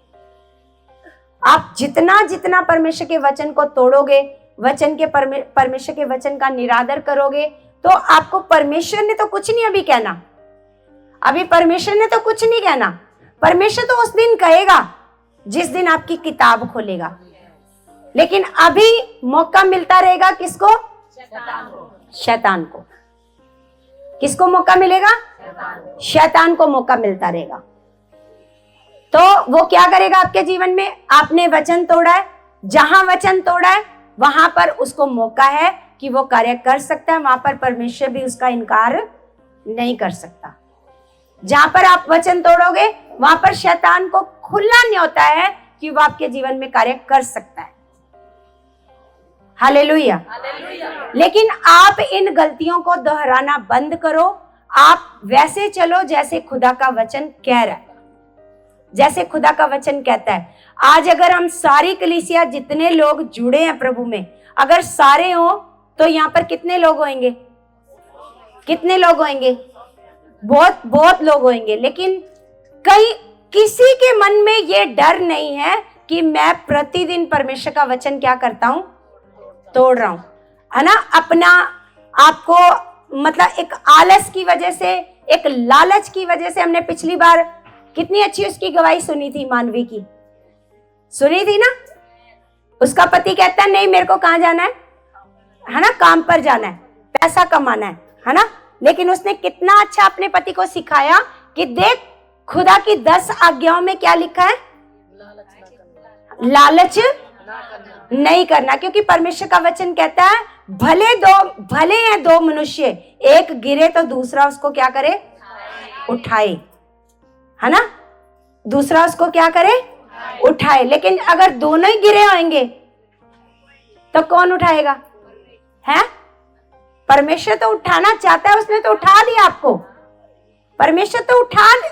आप जितना जितना परमेश्वर के वचन को तोड़ोगे, परमेश्वर के वचन का निरादर करोगे, तो आपको परमेश्वर ने तो कुछ नहीं अभी कहना। अभी परमेश्वर ने तो कुछ नहीं कहना। परमेश्वर तो उस दिन कहेगा जिस दिन आपकी किताब खोलेगा। लेकिन अभी मौका मिलता रहेगा किसको? शैतान को। किसको मौका मिलेगा? शैतान को मौका मिलता रहेगा। तो वो क्या करेगा आपके जीवन में? आपने वचन तोड़ा है, जहां वचन तोड़ा है वहां पर उसको मौका है कि वो कार्य कर सकता है, वहां पर परमेश्वर भी उसका इनकार नहीं कर सकता। जहां पर आप वचन तोड़ोगे वहां पर शैतान को खुला नहीं होता है कि वो आपके जीवन में कार्य कर सकता है। हालेलुया। लेकिन आप इन गलतियों को दोहराना बंद करो। आप वैसे चलो जैसे खुदा का वचन कह रहा है, जैसे खुदा का वचन कहता है। आज अगर हम सारी कलीसिया जितने लोग जुड़े हैं प्रभु में, अगर सारे हो तो यहाँ पर कितने लोग होंगे? कितने लोग होंगे? बहुत बहुत लोग होंगे। लेकिन किसी के मन में ये डर नहीं है कि मैं प्रतिदिन परमेश्वर का वचन क्या करता हूं? तोड़ रहा हूं, है ना। अपना आपको मतलब एक आलस की वजह से, एक लालच की वजह से, हमने पिछली बार कितनी अच्छी उसकी गवाही सुनी थी, मानवी की सुनी थी ना। उसका पति कहता है नहीं मेरे को कहां जाना है ना, काम पर जाना है, पैसा कमाना है ना। लेकिन उसने कितना अच्छा अपने पति को सिखाया कि देख खुदा की 10 आज्ञाओं में क्या लिखा है? लालच नहीं करना। क्योंकि परमेश्वर का वचन कहता है भले हैं दो मनुष्य, एक गिरे तो दूसरा उसको क्या करे? उठाए, है ना। दूसरा उसको क्या करे? उठाए। लेकिन अगर दोनों ही गिरे होंगे तो कौन उठाएगा? है परमेश्वर तो उठाना चाहता है, उसने तो उठा दिया आपको। परमेश्वर तो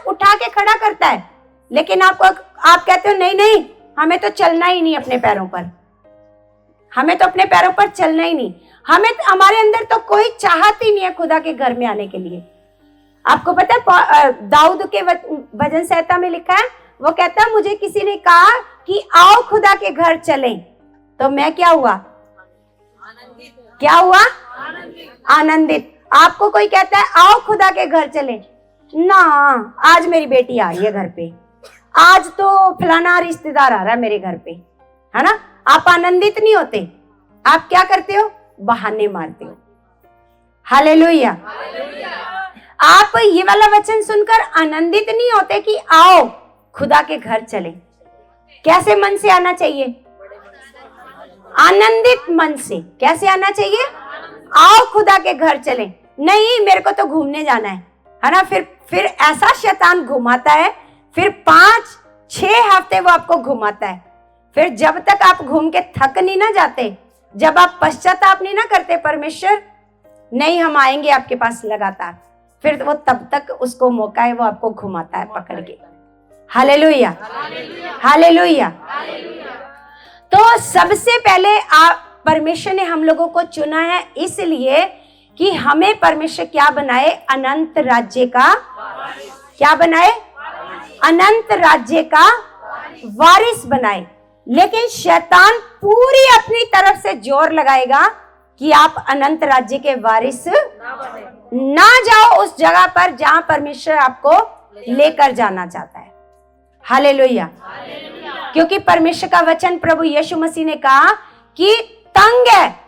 उठा के खड़ा करता है। लेकिन आप कहते हो नहीं हमें तो चलना ही नहीं अपने पैरों पर, हमें तो अपने पैरों पर चलना ही नहीं। हमारे अंदर तो कोई चाहत ही नहीं है खुदा के घर में आने के लिए। आपको पता है दाऊद के भजन संहिता में लिखा है, वो कहता है मुझे किसी ने कहा कि आओ खुदा के घर चलें, तो मैं क्या हुआ? क्या हुआ? आनंदित। आपको कोई कहता है आओ खुदा के घर चलें ना, आज मेरी बेटी आ रही है घर पे, आज तो फलाना रिश्तेदार आ रहा है मेरे घर पे, है ना। आप आनंदित नहीं होते, आप क्या करते हो? बहाने मारते हो। हालेलुया। आप ये वाला वचन सुनकर आनंदित नहीं होते कि आओ खुदा के घर चलें। कैसे मन से आना चाहिए? आनंदित मन से। कैसे आना चाहिए? आओ खुदा के घर चलें। नहीं मेरे को तो घूमने जाना है ना। फिर ऐसा शैतान घुमाता है, फिर 5-6 हफ्ते वो आपको घुमाता है। फिर जब तक आप घूम के थक नहीं ना जाते, जब आप पश्चाताप नहीं ना करते, परमेश्वर नहीं हम आएंगे आपके पास लगातार, फिर वो तब तक उसको मौका है, वो आपको घुमाता है पकड़ के। Hallelujah, hallelujah. तो सबसे पहले परमेश्वर ने हम लोगों को चुना है इसलिए कि हमें परमेश्वर क्या बनाए? अनंत राज्य का क्या बनाए? अनंत राज्य का वारिस बनाए। लेकिन शैतान पूरी अपनी तरफ से जोर लगाएगा कि आप अनंत राज्य के वारिस ना जाओ उस जगह पर जहां परमेश्वर आपको लेकर जाना चाहता है। हालेलुया। क्योंकि परमेश्वर का वचन प्रभु यीशु मसीह ने कहा कि तंग है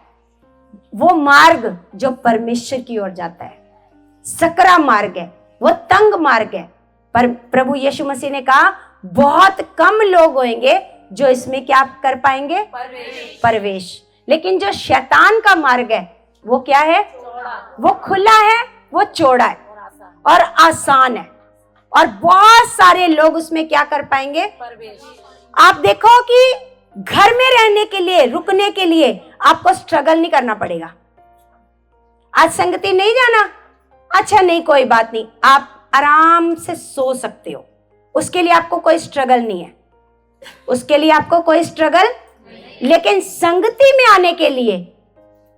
वो मार्ग जो परमेश्वर की ओर जाता है, सकरा मार्ग है, वो तंग मार्ग है। पर प्रभु यीशु मसीह ने कहा बहुत कम लोग होंगे जो इसमें क्या कर पाएंगे? प्रवेश। लेकिन जो शैतान का मार्ग है वो क्या है? वो खुला है, वो चौड़ा है और आसान है, और बहुत सारे लोग उसमें क्या कर पाएंगे? आप देखो कि घर में रहने के लिए, रुकने के लिए आपको स्ट्रगल नहीं करना पड़ेगा। आज संगति नहीं जाना, अच्छा नहीं कोई बात नहीं, आप आराम से सो सकते हो, उसके लिए आपको कोई स्ट्रगल नहीं है, उसके लिए आपको कोई स्ट्रगल। लेकिन संगति में आने के लिए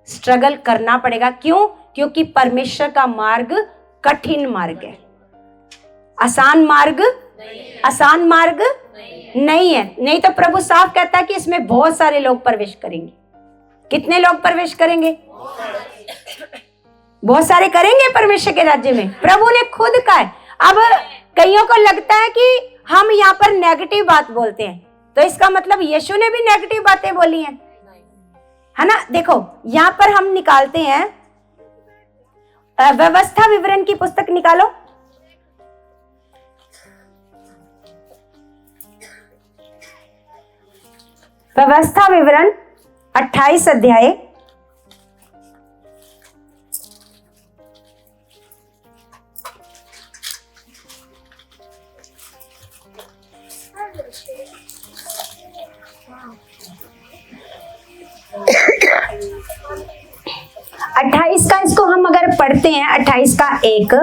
स्ट्रगल करना पड़ेगा। क्यों? क्योंकि परमेश्वर का मार्ग कठिन मार्ग है, आसान मार्ग नहीं है। नहीं तो प्रभु साफ कहता है कि इसमें बहुत सारे लोग प्रवेश करेंगे। कितने लोग प्रवेश करेंगे? बहुत सारे करेंगे परमेश्वर के राज्य में। प्रभु ने खुद कहा है। अब कईयों को लगता है कि हम यहाँ पर नेगेटिव बात बोलते हैं, तो इसका मतलब यीशु ने भी नेगेटिव बातें बोली हैं, है ना। देखो यहाँ पर हम निकालते हैं, व्यवस्था विवरण की पुस्तक निकालो। व्यवस्था विवरण 28 अध्याय अट्ठाईस का इसको हम अगर पढ़ते हैं, 28 का 1,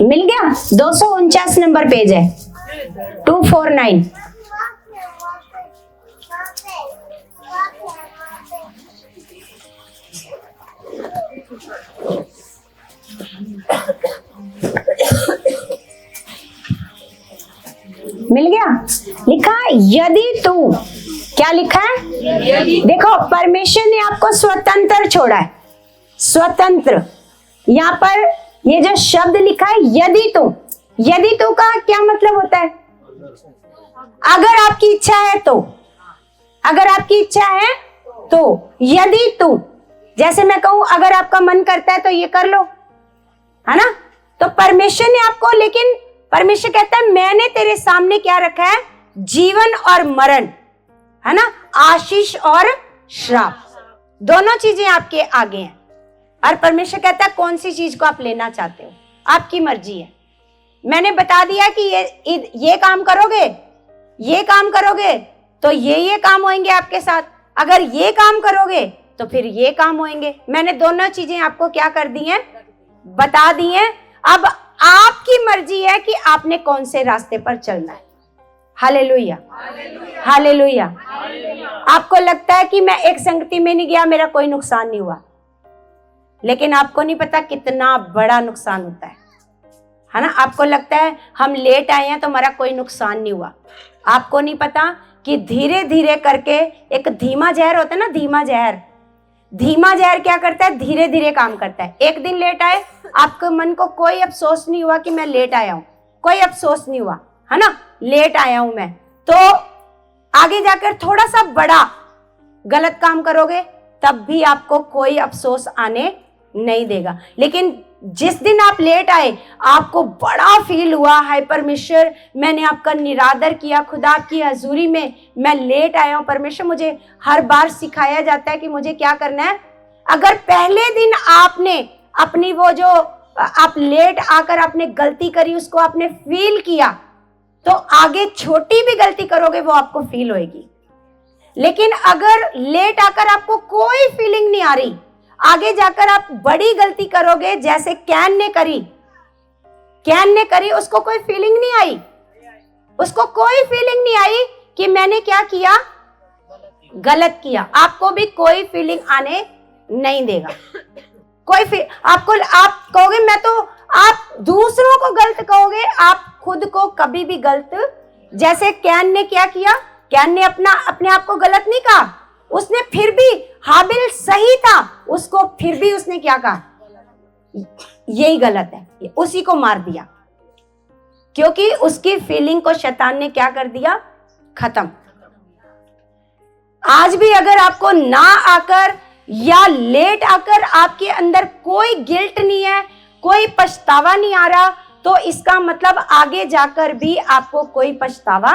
मिल गया। 249 नंबर पेज है, 249। मिल गया। लिखा है यदि तू, क्या लिखा है? देखो परमेश्वर ने आपको स्वतंत्र छोड़ा है, स्वतंत्र। यहाँ पर ये जो शब्द लिखा है यदि तू, यदि तू का क्या मतलब होता है? अगर आपकी इच्छा है तो, अगर आपकी इच्छा है तो। यदि तू, जैसे मैं कहूं अगर आपका मन करता है तो ये कर लो, है ना? तो परमेश्वर ने आपको, लेकिन परमेश्वर कहता है मैंने तेरे सामने क्या रखा है? जीवन और मरण, है ना? आशीष और श्राप, दोनों चीजें आपके आगे हैं। और परमेश्वर कहता है कौन सी चीज को आप लेना चाहते हो, आपकी मर्जी है। मैंने बता दिया कि ये काम करोगे, ये काम करोगे तो ये काम होंगे आपके साथ, अगर ये काम करोगे तो फिर ये काम होंगे। मैंने दोनों चीजें आपको क्या कर दी हैं? बता दी हैं। अब आपकी मर्जी है कि आपने कौन से रास्ते पर चलना है। Hallelujah, hallelujah. आपको लगता है कि मैं एक संगति में नहीं गया, मेरा कोई नुकसान नहीं हुआ, लेकिन आपको नहीं पता कितना बड़ा नुकसान होता है ना? आपको लगता है हम लेट आए हैं तो हमारा कोई नुकसान नहीं हुआ। आपको नहीं पता कि धीरे धीरे करके, एक धीमा जहर होता है ना, धीमा जहर, धीमा जहर क्या करता है? धीरे धीरे काम करता है। एक दिन लेट आए, आपके मन को कोई अफसोस नहीं हुआ कि मैं लेट आया हूं, कोई अफसोस नहीं हुआ, है ना? लेट आया हूं मैं, तो आगे जाकर थोड़ा सा बड़ा गलत काम करोगे तब भी आपको कोई अफसोस आने नहीं देगा। लेकिन जिस दिन आप लेट आए, आपको बड़ा फील हुआ, हाय परमेश्वर मैंने आपका निरादर किया, खुदा की हजूरी में मैं लेट आया हूं। परमेश्वर मुझे हर बार सिखाया जाता है कि मुझे क्या करना है। अगर पहले दिन आपने अपनी वो जो आप लेट आकर आपने गलती करी उसको आपने फील किया, तो आगे छोटी भी गलती करोगे वो आपको फील होएगी। लेकिन अगर लेट आकर आपको कोई फीलिंग नहीं आ रही, आगे जाकर आप बड़ी गलती करोगे, जैसे कैन ने करी, उसको कोई फीलिंग नहीं आई, उसको कोई फीलिंग नहीं आई कि मैंने क्या किया, गलत किया। आपको भी कोई फीलिंग आने नहीं देगा, कोई आपको, आप कहोगे मैं तो, आप दूसरों को गलत कहोगे, आप खुद को कभी भी गलत, जैसे कैन ने क्या किया, कैन ने अपने आप को गलत नहीं कहा, उसने फिर भी, हाबिल सही था, उसको फिर भी उसने क्या कहा, यही गलत है, उसी को मार दिया, क्योंकि उसकी फीलिंग को शैतान ने क्या कर दिया, खत्म। आज भी अगर आपको ना आकर या लेट आकर आपके अंदर कोई गिल्ट नहीं है, कोई पछतावा नहीं आ रहा, तो इसका मतलब आगे जाकर भी आपको कोई पछतावा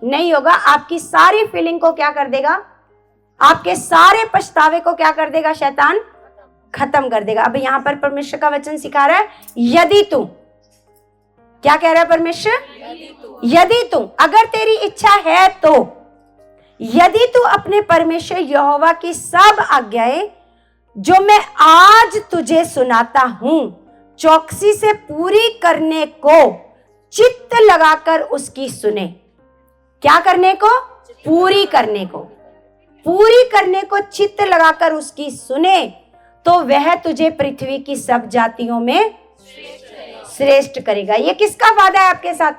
नहीं होगा। आपकी सारी फीलिंग को क्या कर देगा, आपके सारे पछतावे को क्या कर देगा, शैतान खत्म कर देगा। अब यहां पर परमेश्वर का वचन सिखा रहा है, यदि तू, क्या कह रहा है परमेश्वर? यदि तू, अगर तेरी इच्छा है तो, यदि तू अपने परमेश्वर यहोवा की सब आज्ञाएं जो मैं आज तुझे सुनाता हूं चौकसी से पूरी करने को चित्त लगाकर उसकी सुने। क्या करने को? पूरी करने को, पूरी करने को चित्त लगाकर उसकी सुने, तो वह तुझे पृथ्वी की सब जातियों में श्रेष्ठ करेगा। ये किसका वादा है आपके साथ?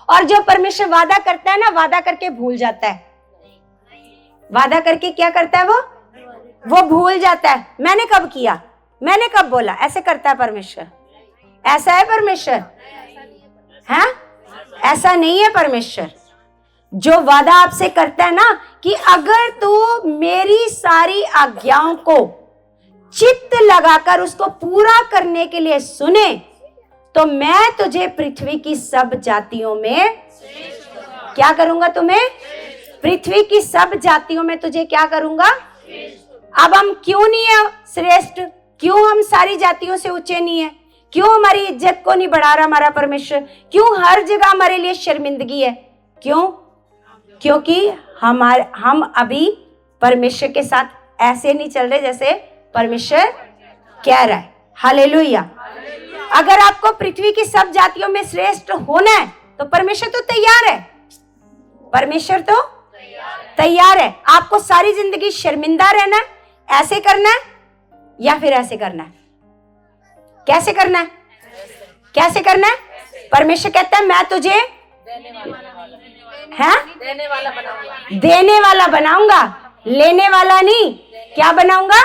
और जो परमेश्वर वादा करता है ना, वादा करके भूल जाता है। वादा करके क्या करता है वो भूल जाता है। मैंने कब किया, मैंने कब बोला, ऐसे करता है परमेश्वर। ऐसा है परमेश्वर? है? ऐसा नहीं है परमेश्वर। जो वादा आपसे करता है ना कि अगर तू मेरी सारी आज्ञाओं को चित्त लगाकर उसको पूरा करने के लिए सुने, तो मैं तुझे पृथ्वी की सब जातियों में क्या करूंगा, तुम्हें पृथ्वी की सब जातियों में तुझे क्या करूंगा। अब हम क्यों नहीं है श्रेष्ठ, क्यों हम सारी जातियों से ऊंचे नहीं है? क्यों हमारी इज्जत को नहीं बढ़ा रहा हमारा परमेश्वर? क्यों हर जगह हमारे लिए शर्मिंदगी है? क्यों? क्योंकि हम अभी परमेश्वर के साथ ऐसे नहीं चल रहे जैसे परमेश्वर कह रहा है। हालेलुया। अगर आपको पृथ्वी की सब जातियों में श्रेष्ठ होना है तो परमेश्वर तो तैयार है। परमेश्वर तो तैयार है। आपको सारी जिंदगी शर्मिंदा रहना है, ऐसे करना है या फिर ऐसे करना है? कैसे करना है? कैसे करना है? परमेश्वर कहता है मैं तुझे देने वाला बनाऊंगा, लेने वाला नहीं। क्या बनाऊंगा?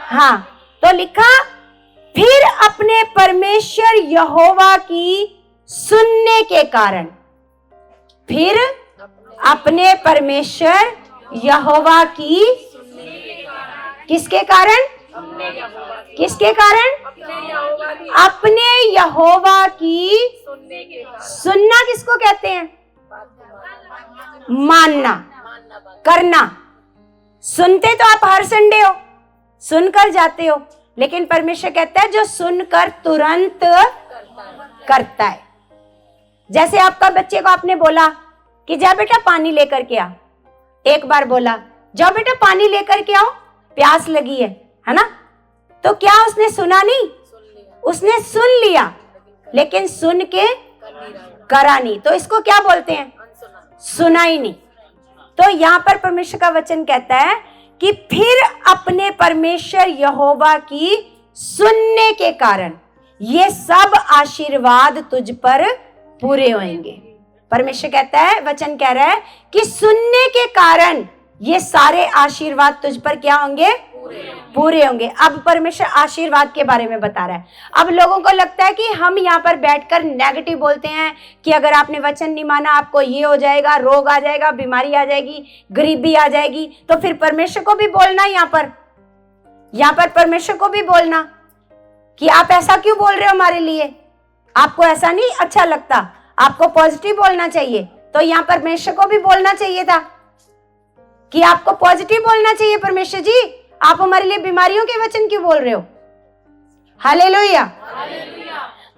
हाँ, तो लिखा फिर अपने परमेश्वर यहोवा की सुनने के कारण, फिर अपने परमेश्वर यहोवा की किसके कारण? किसके कारण? अपने यहोवा की सुनना किसको कहते हैं? मानना, करना। सुनते तो आप हर संडे हो, सुनकर जाते हो, लेकिन परमेश्वर कहता है जो सुनकर तुरंत करता है। जैसे आपका बच्चे को आपने बोला कि जा बेटा पानी लेकर के आ, एक बार बोला जाओ बेटा पानी लेकर के आओ, प्यास लगी है ना? तो क्या उसने सुना नहीं? उसने सुन लिया, लेकिन सुन के करा नहीं, तो इसको क्या बोलते हैं? सुना ही नहीं। तो यहाँ पर परमेश्वर का वचन कहता है कि फिर अपने परमेश्वर यहोवा की सुनने के कारण ये सब आशीर्वाद तुझ पर पूरे होंगे। परमेश्वर कहता है, वचन कह रहा है कि सुनने के कारण ये सारे आशीर्वाद तुझ पर क्या होंगे? पूरे होंगे। अब परमेश्वर आशीर्वाद के बारे में बता रहा है। अब लोगों को लगता है कि हम यहाँ पर बैठकर नेगेटिव बोलते हैं कि अगर आपने वचन नहीं माना आपको ये हो जाएगा, रोग आ जाएगा, बीमारी आ जाएगी, गरीबी आ जाएगी। तो फिर परमेश्वर को भी बोलना, यहाँ पर परमेश्वर को भी बोलना कि आप ऐसा क्यों बोल रहे हो हमारे लिए? आपको ऐसा नहीं अच्छा लगता, आपको पॉजिटिव बोलना चाहिए। तो यहाँ पर परमेश्वर को भी बोलना चाहिए था कि आपको पॉजिटिव बोलना चाहिए। परमेश्वर जी, आप हमारे लिए बीमारियों के वचन क्यों बोल रहे हो? हालेलुया।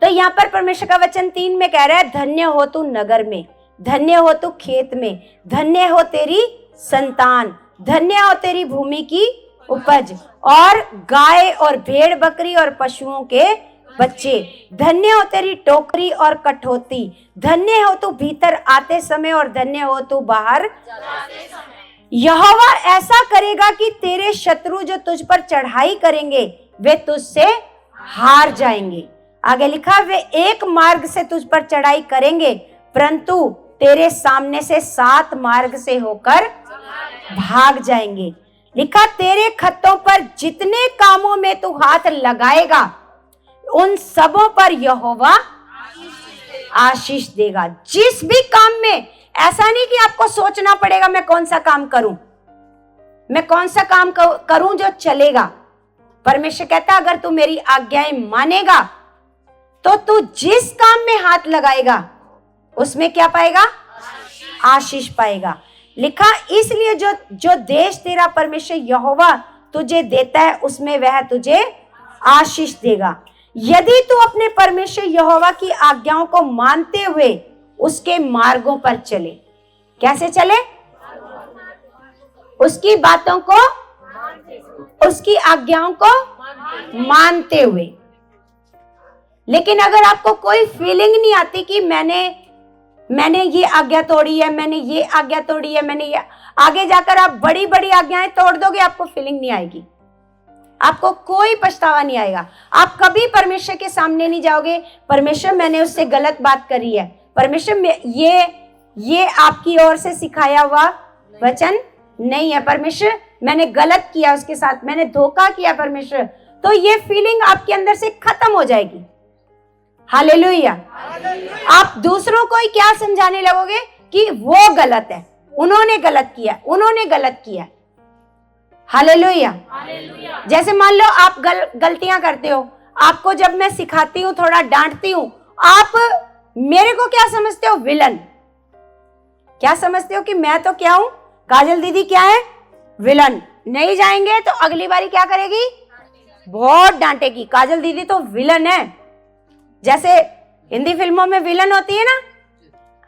तो यहाँ पर परमेश्वर का वचन 3 में कह रहा है, धन्य हो तू नगर में, धन्य हो तू खेत में, धन्य हो तेरी संतान, धन्य हो तेरी भूमि की उपज और गाय और भेड़ बकरी और पशुओं के बच्चे, धन्य हो तेरी टोकरी और कठौती, धन्य हो तू भीतर आते समय और धन्य हो तू बाहर। यहोवा ऐसा करेगा कि तेरे शत्रु जो तुझ पर चढ़ाई करेंगे वे तुझसे हार जाएंगे। आगे लिखा, वे एक मार्ग से तुझ पर चढ़ाई करेंगे परंतु तेरे सामने से 7 मार्ग से होकर भाग जाएंगे। लिखा, तेरे खत्तों पर जितने कामों में तू हाथ लगाएगा उन सबों पर यहोवा आशीष देगा। जिस भी काम में, ऐसा नहीं कि आपको सोचना पड़ेगा मैं कौन सा काम करूं, मैं कौन सा काम करूं जो चलेगा। परमेश्वर कहता है अगर तू मेरी आज्ञाएं मानेगा तो तू जिस काम में हाथ लगाएगा उसमें क्या पाएगा? आशीष पाएगा। लिखा, इसलिए जो देश तेरा परमेश्वर यहोवा तुझे देता है उसमें वह तुझे आशीष देगा यदि तू अपने परमेश्वर यहोवा की आज्ञाओं को मानते हुए उसके मार्गों पर चले। कैसे चले? उसकी बातों को, उसकी आज्ञाओं को मानते हुए। लेकिन अगर आपको कोई फीलिंग नहीं आती कि मैंने ये आज्ञा तोड़ी है, मैंने ये आज्ञा तोड़ी है, मैंने ये, आगे जाकर आप बड़ी बड़ी आज्ञाएं तोड़ दोगे, आपको फीलिंग नहीं आएगी, आपको कोई पछतावा नहीं आएगा। आप कभी परमेश्वर के सामने नहीं जाओगे, परमेश्वर मैंने उससे गलत बात करी है, परमेश्वर ये आपकी ओर से सिखाया हुआ वचन नहीं है, परमेश्वर मैंने गलत किया उसके साथ, मैंने धोखा किया परमेश्वर, तो ये फीलिंग आपके अंदर से खत्म हो जाएगी। हालेलुया। आप दूसरों को ही क्या समझाने लगोगे कि वो गलत है, उन्होंने गलत किया, उन्होंने गलत किया। हालेलुया। जैसे मान लो आप गलतियां करते हो, आपको जब मैं सिखाती हूँ, थोड़ा डांटती हूँ, आप मेरे को क्या समझते हो? विलन। क्या समझते हो कि मैं तो क्या हूं? काजल दीदी क्या है? विलन। नहीं जाएंगे तो अगली बारी क्या करेगी? बहुत डांटेगी। काजल दीदी तो विलन है, जैसे हिंदी फिल्मों में विलन होती है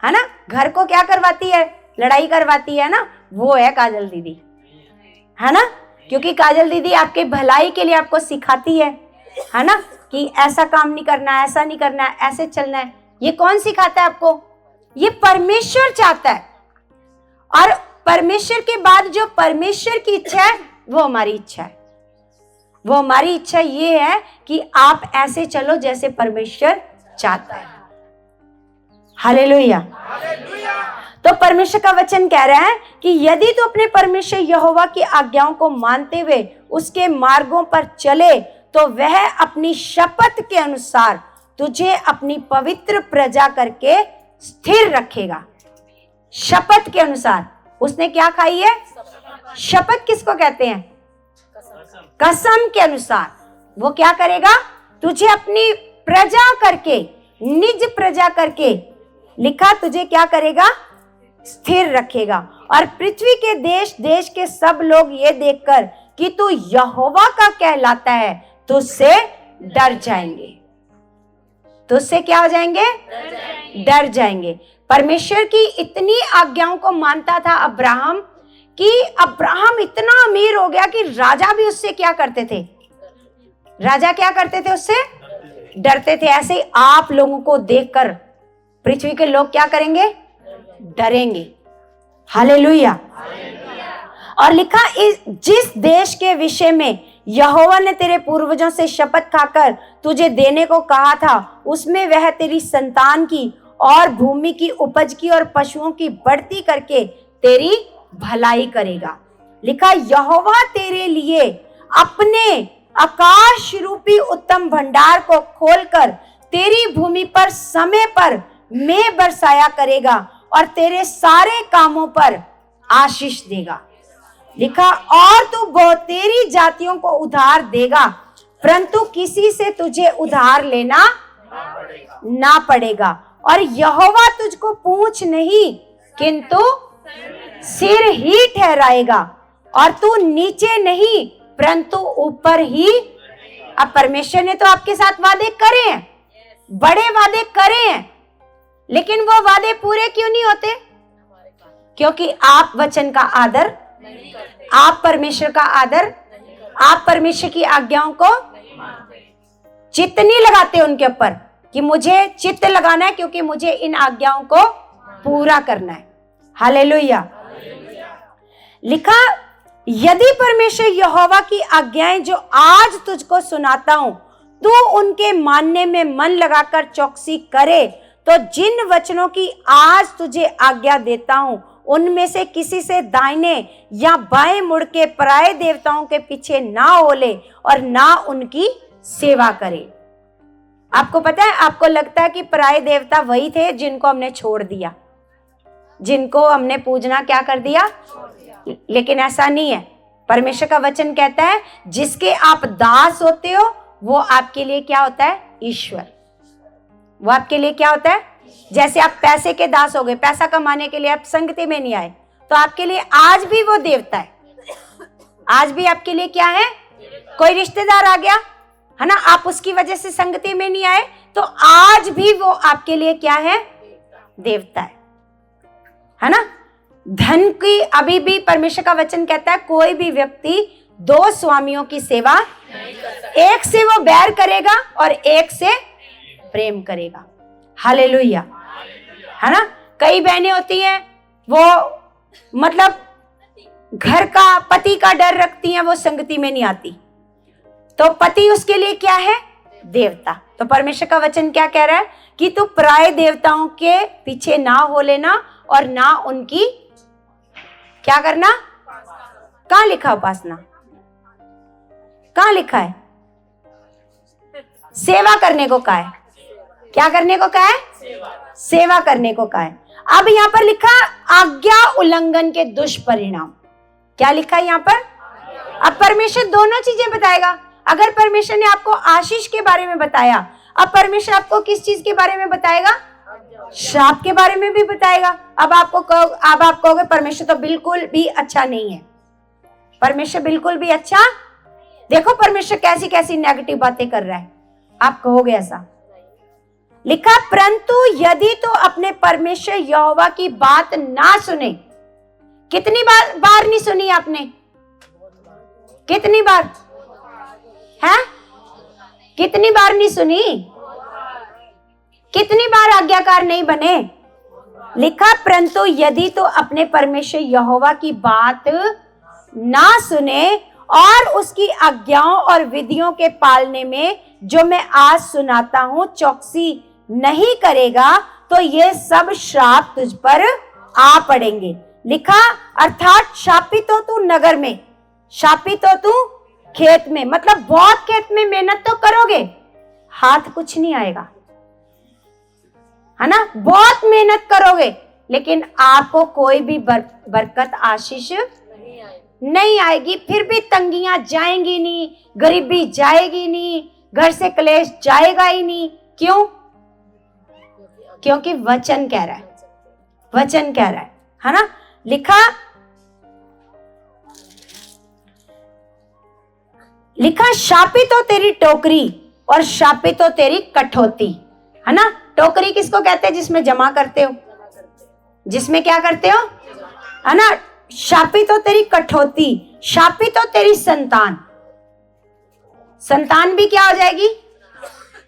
ना, घर को क्या करवाती है, लड़ाई करवाती है ना, वो है काजल दीदी, है ना। क्योंकि काजल दीदी आपके भलाई के लिए आपको सिखाती है ना, कि ऐसा काम नहीं करना, ऐसा नहीं करना है, ऐसे चलना है। ये कौन सिखाता है आपको? ये परमेश्वर चाहता है। और परमेश्वर के बाद जो परमेश्वर की इच्छा है वो हमारी इच्छा है। वो हमारी इच्छा ये है कि आप ऐसे चलो जैसे परमेश्वर चाहता है। हालेलुया। तो परमेश्वर का वचन कह रहा है कि यदि तू अपने परमेश्वर यहोवा की आज्ञाओं को मानते हुए उसके मार्गों पर चले तो वह अपनी शपथ के अनुसार तुझे अपनी पवित्र प्रजा करके स्थिर रखेगा। शपथ के अनुसार उसने क्या खाई है? शपथ किसको कहते हैं? कसम के अनुसार वो क्या करेगा? तुझे अपनी प्रजा करके, निज प्रजा करके, लिखा तुझे क्या करेगा? स्थिर रखेगा। और पृथ्वी के देश देश के सब लोग ये देखकर कि तू यहोवा का कहलाता है तुझसे डर जाएंगे। तुझसे क्या हो जाएंगे? डर जाएंगे। परमेश्वर की इतनी आज्ञाओं को मानता था अब्राहम कि अब्राहम इतना अमीर हो गया कि राजा भी उससे क्या करते थे? राजा क्या करते थे? उससे डरते थे। ऐसे ही आप लोगों को देखकर पृथ्वी के लोग क्या करेंगे? डरेंगे। हालेलुया। और लिखा जिस देश के विषय में यहोवा ने तेरे पूर्वजों से शपथ खाकर तुझे देने को कहा था उसमें वह तेरी संतान की और भूमि की उपज की और पशुओं की बढ़ती करके तेरी भलाई करेगा। लिखा यहोवा तेरे लिए अपने आकाश रूपी उत्तम भंडार को खोलकर तेरी भूमि पर समय पर मेघ बरसाया करेगा और तेरे सारे कामों पर आशीष देगा। लिखा और तू बहुतेरी जातियों को उधार देगा परंतु किसी से तुझे उधार लेना ना पड़ेगा। और यहोवा तुझको पूंछ नहीं किंतु सिर ही ठहराएगा और तू नीचे नहीं परंतु ऊपर ही। अब परमेश्वर ने तो आपके साथ वादे करे हैं, बड़े वादे करे हैं, लेकिन वो वादे पूरे क्यों नहीं होते? क्योंकि आप वचन का आदर, आप परमेश्वर का आदर, आप परमेश्वर की आज्ञाओं को चित्त नहीं लगाते उनके ऊपर कि मुझे चित्त लगाना है क्योंकि मुझे इन आज्ञाओं को पूरा करना है। हालेलुया। लिखा यदि परमेश्वर यहोवा की आज्ञाएं जो आज तुझको सुनाता हूं तू उनके मानने में मन लगाकर चौकसी करे तो जिन वचनों की आज तुझे आज्ञा देता हूं उनमें से किसी से दाहिने या बाएं मुड़ के पराये देवताओं के पीछे ना ओले और ना उनकी सेवा करे। आपको पता है, आपको लगता है कि पराये देवता वही थे जिनको हमने छोड़ दिया, जिनको हमने पूजना क्या कर दिया, लेकिन ऐसा नहीं है। परमेश्वर का वचन कहता है जिसके आप दास होते हो वो आपके लिए क्या होता है? ईश्वर। वो आपके लिए क्या होता है? जैसे आप पैसे के दास हो गए, पैसा कमाने के लिए आप संगति में नहीं आए, तो आपके लिए आज भी वो देवता है। आज भी आपके लिए क्या है? कोई रिश्तेदार आ गया है ना, आप उसकी वजह से संगति में नहीं आए, तो आज भी वो आपके लिए क्या है? देवता है ना। धन की अभी भी परमेश्वर का वचन कहता है कोई भी व्यक्ति दो स्वामियों की सेवा, एक से वो बैर करेगा और एक से प्रेम करेगा। हालेलुया। है ना। कई बहनें होती हैं वो मतलब घर का, पति का डर रखती हैं, वो संगति में नहीं आती, तो पति उसके लिए क्या है? देवता। तो परमेश्वर का वचन क्या कह रहा है कि तू पराये देवताओं के पीछे ना हो लेना और ना उनकी क्या करना। कहां लिखा उपासना? कहां लिखा है? सेवा करने को कहा है। क्या करने को कहा है? सेवा करने को कहा है। अब यहां पर लिखा आज्ञा उल्लंघन के दुष्परिणाम। क्या लिखा है यहां पर? अब परमेश्वर दोनों चीजें बताएगा। अगर परमेश्वर ने आपको आशीष के बारे में बताया, अब परमेश्वर आपको किस चीज के बारे में बताएगा? श्राप के बारे में भी बताएगा। अब आप कहोगे परमेश्वर तो बिल्कुल भी अच्छा नहीं है। परमेश्वर बिल्कुल भी अच्छा देखो परमेश्वर कैसी कैसी नेगेटिव बातें कर रहा है, आप कहोगे ऐसा? लिखा परंतु यदि तो अपने परमेश्वर यहोवा की बात ना सुने। कितनी बार नहीं सुनी आपने? कितनी बार है? कितनी बार नहीं सुनी? कितनी बार आज्ञाकार नहीं बने? लिखा परंतु यदि तो अपने परमेश्वर यहोवा की बात ना सुने और उसकी आज्ञाओं और विधियों के पालने में जो मैं आज सुनाता हूं चौकसी नहीं करेगा तो ये सब श्राप तुझ पर आ पड़ेंगे। लिखा अर्थात शापित हो तू नगर में, शापित हो तू खेत में। मतलब बहुत खेत में मेहनत तो करोगे, हाथ कुछ नहीं आएगा, है ना? बहुत मेहनत करोगे लेकिन आपको कोई भी बरकत आशीष नहीं आएगी। फिर भी तंगियां जाएंगी नहीं, गरीबी जाएगी नहीं, घर से क्लेश जाएगा ही नहीं। क्यों? क्योंकि वचन कह रहा है, वचन कह रहा है ना? लिखा शापित हो तेरी टोकरी और शापित हो तेरी कठौती, है ना? टोकरी किसको कहते हैं? जिसमें जमा करते हो, जिसमें क्या करते हो, है ना? शापित हो तेरी कठौती, शापित हो तेरी संतान। संतान भी क्या हो जाएगी?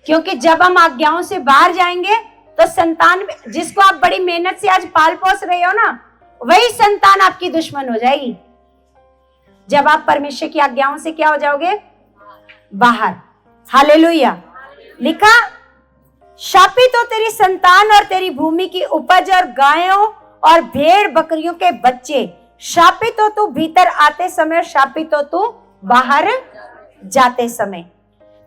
क्योंकि जब हम आज्ञाओं से बाहर जाएंगे तो संतान, जिसको आप बड़ी मेहनत से आज पाल पोस रहे हो ना, वही संतान आपकी दुश्मन हो जाएगी जब आप परमेश्वर की आज्ञाओं से क्या हो जाओगे? बाहर। हालेलुया। लिखा शापित हो तेरी संतान और तेरी भूमि की उपज और गायों और भेड़ बकरियों के बच्चे। शापित हो तू भीतर आते समय और शापित हो तू बाहर जाते समय।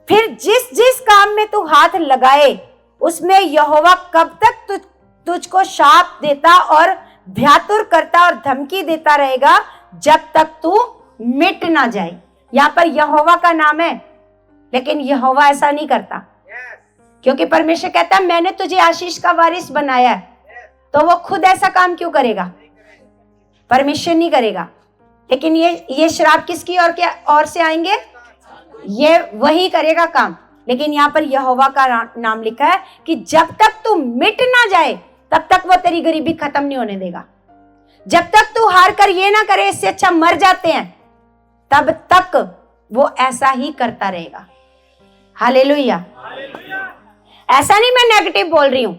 फिर जिस जिस काम में तू हाथ लगाए उसमें यहोवा कब तक तुझको शाप देता और भ्यातुर करता और धमकी देता रहेगा जब तक तू मिट ना जाए। यहाँ पर यहोवा का नाम है, लेकिन यहोवा ऐसा नहीं करता, क्योंकि परमेश्वर कहता है मैंने तुझे आशीष का वारिस बनाया है, तो वो खुद ऐसा काम क्यों करेगा? परमेश्वर नहीं करेगा। लेकिन ये श्राप किसकी और से आएंगे? ये वही करेगा काम। लेकिन यहाँ पर यहोवा का नाम लिखा है कि जब तक तू मिट ना जाए तब तक वो तेरी गरीबी खत्म नहीं होने देगा। जब तक तू हार कर ये ना करे इससे अच्छा मर जाते हैं, तब तक वो ऐसा ही करता रहेगा। हालेलुया। ऐसा नहीं मैं नेगेटिव बोल रही हूं,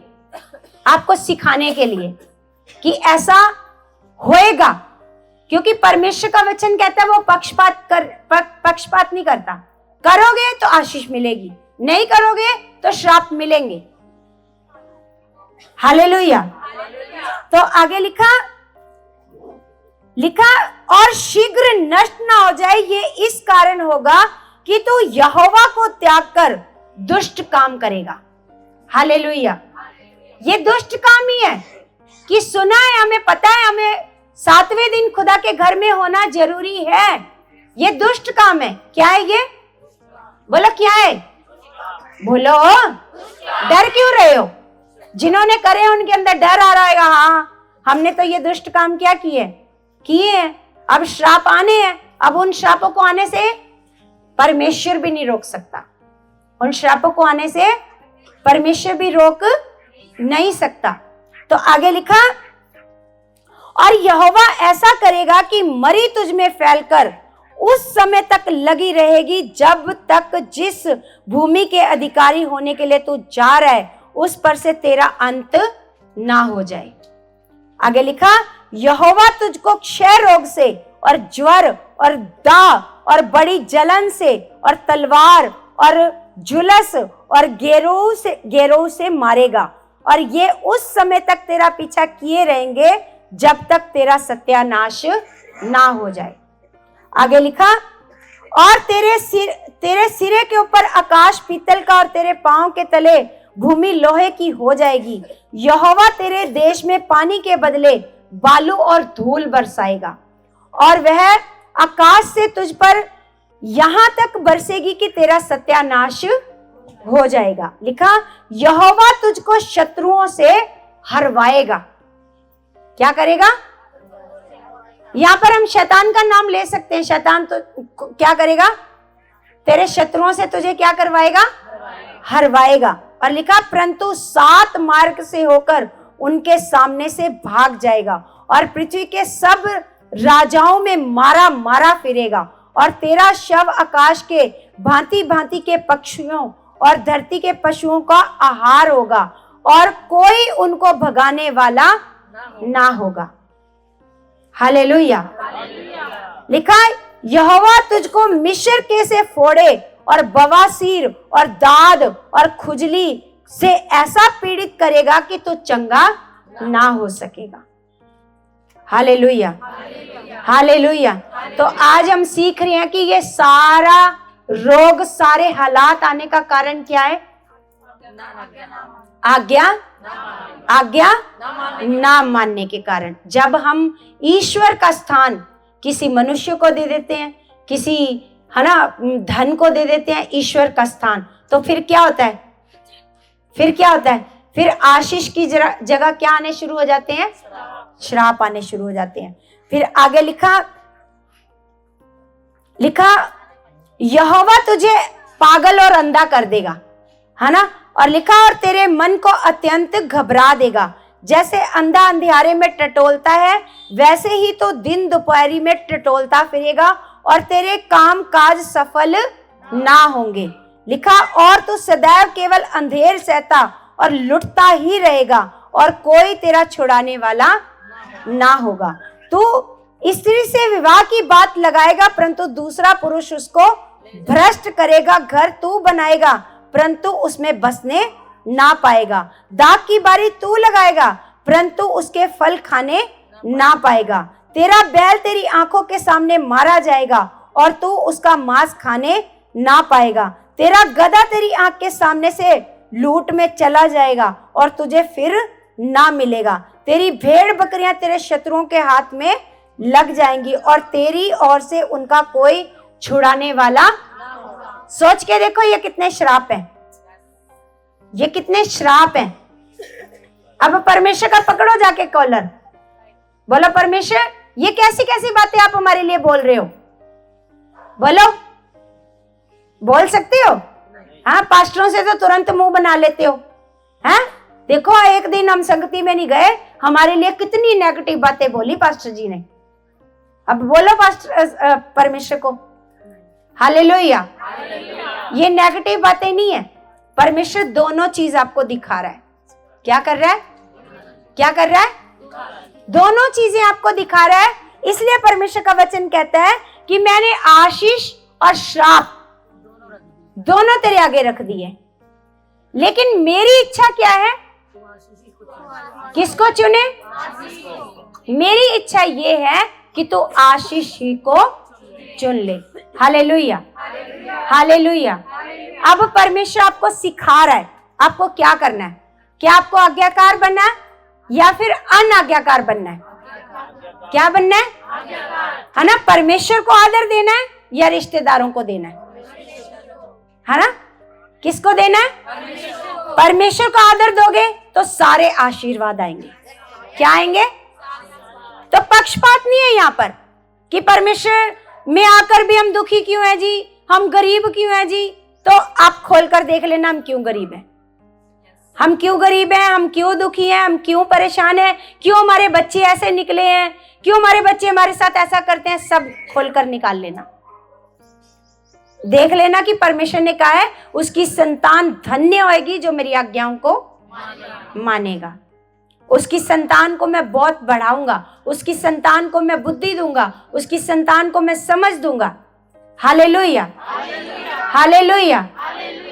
आपको सिखाने के लिए कि ऐसा होएगा, क्योंकि परमेश्वर का वचन कहता है वो पक्षपात नहीं करता। करोगे तो आशीष मिलेगी, नहीं करोगे तो श्राप मिलेंगे। हालेलुया। तो आगे लिखा और शीघ्र नष्ट ना हो जाए ये इस कारण होगा कि तू यहोवा को त्याग कर दुष्ट काम करेगा। हालेलुया। ये दुष्ट काम ही है कि सुना है, हमें पता है, हमें 7वें दिन खुदा के घर में होना जरूरी है। ये दुष्ट काम है। क्या है ये? बोलो क्या है? बोलो, डर क्यों रहे हो? जिन्होंने करे उनके अंदर डर आ रहा है, हाँ हमने तो ये दुष्ट काम क्या किए हैं, अब श्राप आने हैं। अब उन श्रापों को आने से परमेश्वर भी नहीं रोक सकता, उन श्रापों को आने से परमेश्वर भी रोक नहीं सकता। तो आगे लिखा और यहोवा ऐसा करेगा कि मरी तुझ में फैलकर उस समय तक लगी रहेगी जब तक जिस भूमि के अधिकारी होने के लिए तू जा रहा है उस पर से तेरा अंत ना हो जाए। आगे लिखा यहोवा तुझको क्षय रोग से और ज्वर और दाह और बड़ी जलन से और तलवार और जुलस और गेरू से मारेगा, और ये उस समय तक तेरा पीछा किए रहेंगे जब तक तेरा सत्यानाश ना हो जाए। आगे लिखा और तेरे सिरे के ऊपर आकाश पीतल का और तेरे पांव के तले भूमि लोहे की हो जाएगी। यहोवा तेरे देश में पानी के बदले बालू और धूल बरसाएगा, और वह आकाश से तुझ पर यहां तक बरसेगी कि तेरा सत्यानाश हो जाएगा। लिखा यहोवा तुझको शत्रुओं से हरवाएगा। क्या करेगा? यहां पर हम शैतान का नाम ले सकते हैं। शैतान तो क्या करेगा? तेरे शत्रुओं से तुझे क्या करवाएगा? हरवाएगा। और लिखा परंतु 7 मार्ग से होकर उनके सामने से भाग जाएगा और पृथ्वी के सब राजाओं में मारा मारा फिरेगा और तेरा शव आकाश के भांति भांति के पक्षियों और धरती के पशुओं का आहार होगा और कोई उनको भगाने वाला ना होगा। हालेलुया। लिखा है यहोवा तुझको मिस्र के से फोड़े और बवासीर और दाद और खुजली से ऐसा पीड़ित करेगा कि तू चंगा ना हो सकेगा। Hallelujah, hallelujah. तो आज हम सीख रहे हैं कि ये सारा रोग, सारे हालात आने का कारण क्या है? आज्ञा ना मानने के कारण। जब हम ईश्वर का स्थान किसी मनुष्य को दे देते हैं, किसी है ना धन को दे देते हैं ईश्वर का स्थान, तो फिर क्या होता है? फिर आशीष की जगह क्या आने शुरू हो जाते हैं? श्राप आने शुरू हो जाते हैं। फिर आगे लिखा यहोवा तुझे पागल और अंधा कर देगा, है ना। और लिखा और तेरे मन को अत्यंत घबरा देगा। जैसे अंधा अंधियारे में टटोलता है वैसे ही तो दिन दोपहरी में टटोलता फिरेगा और तेरे काम काज सफल ना होंगे। लिखा और तू सदैव केवल अंधेर सहता और लुटता ही रहेगा और कोई तेरा छुड़ाने वाला ना होगा। तू स्त्री से विवाह की बात लगाएगा परंतु दूसरा पुरुष उसको भ्रष्ट करेगा। घर तू बनाएगा परंतु उसमें बसने ना पाएगा। दाग की बारी तू लगाएगा परंतु उसके फल खाने ना पाएगा। तेरा बैल तेरी आंखों के सामने मारा जाएगा और तू उसका मांस खाने ना पाएगा। तेरा गधा तेरी आंख के सामने से लूट में चला जाएगा और तुझे फिर ना मिलेगा। तेरी भेड़ बकरियां तेरे शत्रुओं के हाथ में लग जाएंगी और तेरी ओर से उनका कोई छुड़ाने वाला। सोच के देखो ये कितने श्राप हैं, ये कितने श्राप हैं। अब परमेश्वर का पकड़ो जाके कॉलर, बोलो परमेश्वर ये कैसी कैसी बातें आप हमारे लिए बोल रहे हो? बोलो, बोल सकते हो? हाँ, पास्टरों से तो तुरंत मुंह बना लेते हो। हैं? देखो एक दिन हम संगति में नहीं गए, हमारे लिए कितनी नेगेटिव बातें बोली पास्टर जी ने। अब बोलो पास्टर परमेश्वर को हालेलुया। ये नेगेटिव बातें नहीं है, परमेश्वर दोनों चीज आपको दिखा रहा है। क्या कर रहा है? क्या कर रहा है? दोनों चीजें आपको दिखा रहा है। इसलिए परमेश्वर का वचन कहता है कि मैंने आशीष और श्राप दोनों तेरे आगे रख दिए, लेकिन मेरी इच्छा क्या है? किसको चुने? मेरी इच्छा ये है कि तू आशीष ही को चुन ले। Hallelujah, hallelujah. अब परमेश्वर आपको सिखा रहा है आपको क्या करना है। क्या आपको आज्ञाकार बनना है या फिर अनाज्ञाकार बनना है? क्या बनना है ना? परमेश्वर को आदर देना है या रिश्तेदारों को देना है ना? किसको देना है? परमेश्वर को आदर दोगे तो सारे आशीर्वाद आएंगे। क्या आएंगे? तो पक्षपात नहीं है यहाँ पर कि परमेश्वर में आकर भी हम दुखी क्यों हैं जी, हम गरीब क्यों हैं जी। तो आप खोलकर देख लेना हम क्यों गरीब हैं, हम क्यों गरीब हैं, हम क्यों दुखी हैं, हम क्यों परेशान हैं, क्यों हमारे बच्चे ऐसे निकले हैं, क्यों हमारे बच्चे हमारे साथ ऐसा करते हैं। सब खोलकर निकाल लेना, देख लेना कि परमेश्वर ने कहा है उसकी संतान धन्य होगी जो मेरी आज्ञाओं को मानेगा। उसकी संतान को मैं बहुत बढ़ाऊंगा, उसकी संतान को मैं बुद्धि दूंगा, उसकी संतान को मैं समझ दूंगा। Hallelujah, hallelujah.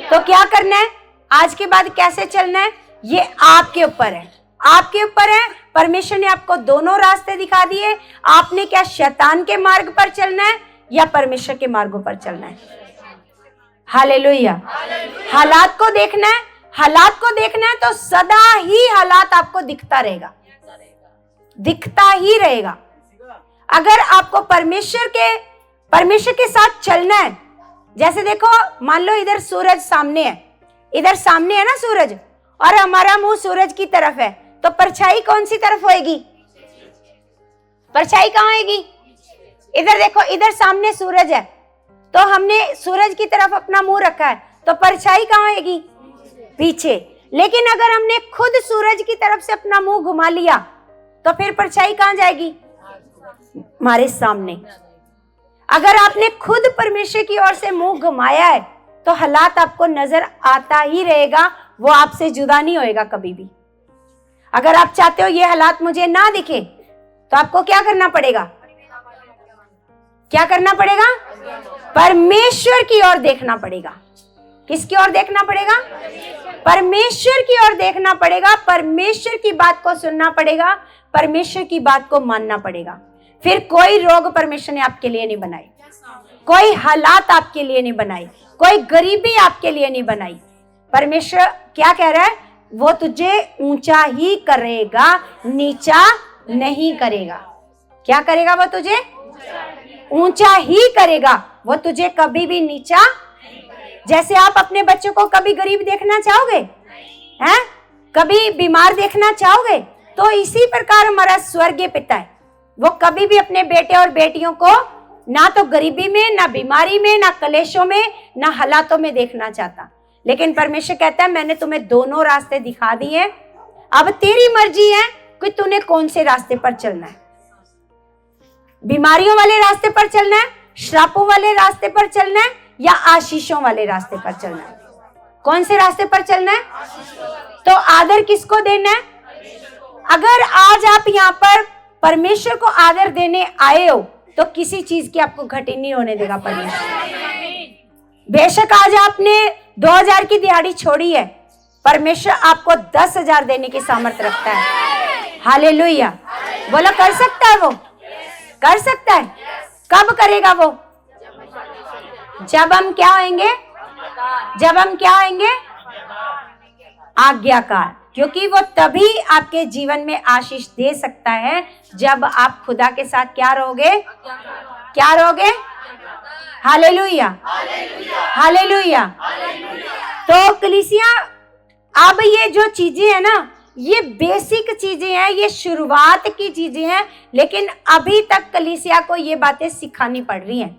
तो क्या करना है? आज के बाद कैसे चलना है ये आपके ऊपर है, आपके ऊपर है। परमेश्वर ने आपको दोनों रास्ते दिखा दिए। आपने क्या शैतान के मार्ग पर चलना है या परमेश्वर के मार्गों पर चलना है? हालेलुया। हालात को देखना है, हालात को देखना है तो सदा ही हालात आपको दिखता रहेगा, दिखता ही रहेगा। अगर आपको परमेश्वर के साथ चलना है, जैसे देखो मान लो इधर सूरज सामने है, इधर सामने है ना सूरज, और हमारा मुंह सूरज की तरफ है, तो परछाई कौन सी तरफ होएगी? परछाई कहाँ होएगी? इधर देखो, इधर सामने सूरज है तो हमने सूरज की तरफ अपना मुंह रखा है, तो परछाई कहाँ आएगी? पीछे। लेकिन अगर हमने खुद सूरज की तरफ से अपना मुंह घुमा लिया तो फिर परछाई कहाँ जाएगी? हमारे सामने। अगर आपने खुद परमेश्वर की ओर से मुंह घुमाया है तो हालात आपको नजर आता ही रहेगा, वो आपसे जुदा नहीं होएगा कभी भी। अगर आप चाहते हो ये हालात मुझे ना दिखे तो आपको क्या करना पड़ेगा? क्या करना पड़ेगा? परमेश्वर की ओर देखना पड़ेगा। किसकी ओर देखना पड़ेगा? परमेश्वर की ओर देखना पड़ेगा। परमेश्वर की बात को सुनना पड़ेगा, परमेश्वर की बात को मानना पड़ेगा। फिर कोई रोग परमेश्वर ने आपके लिए नहीं बनाई, कोई हालात आपके लिए नहीं बनाई, कोई गरीबी आपके लिए नहीं बनाई। परमेश्वर क्या कह रहा है? वो तुझे ऊंचा ही करेगा, नीचा नहीं करेगा। क्या करेगा? वो तुझे ऊंचा ही करेगा, वो तुझे कभी भी नीचा। जैसे आप अपने बच्चों को कभी गरीब देखना चाहोगे? हैं? कभी बीमार देखना चाहोगे? तो इसी प्रकार हमारा स्वर्गीय पिता है, वो कभी भी अपने बेटे और बेटियों को ना तो गरीबी में, ना बीमारी में, ना कलेशों में, ना हालातों में देखना चाहता। लेकिन परमेश्वर कहता है मैंने तुम्हें दोनों रास्ते दिखा दिए, अब तेरी मर्जी है कि तूने कौन से रास्ते पर चलना है। बीमारियों वाले रास्ते पर चलना है, श्रापों वाले रास्ते पर चलना है, या आशीषों वाले रास्ते पर चलना है? कौन से रास्ते पर चलना है? तो आदर किसको देना है? अगर आज आप यहाँ पर परमेश्वर को आदर देने आए हो तो किसी चीज की आपको घटी नहीं होने देगा परमेश्वर। बेशक आज आपने 2000 की दिहाड़ी छोड़ी है, परमेश्वर आपको 10,000 देने की सामर्थ्य रखता है। हालेलुया। बोला कर सकता है, वो कर सकता है। कब करेगा वो? जब हम क्या होंगे? जब हम क्या होंगे? आज्ञाकार। क्योंकि वो तभी आपके जीवन में आशीष दे सकता है जब आप खुदा के साथ क्या रहोगे? क्या रहोगे? Hallelujah, hallelujah. तो कलीसिया, अब ये जो चीजें है ना, ये बेसिक चीजें हैं, ये शुरुआत की चीजें हैं, लेकिन अभी तक कलीसिया को ये बातें सिखानी पड़ रही हैं।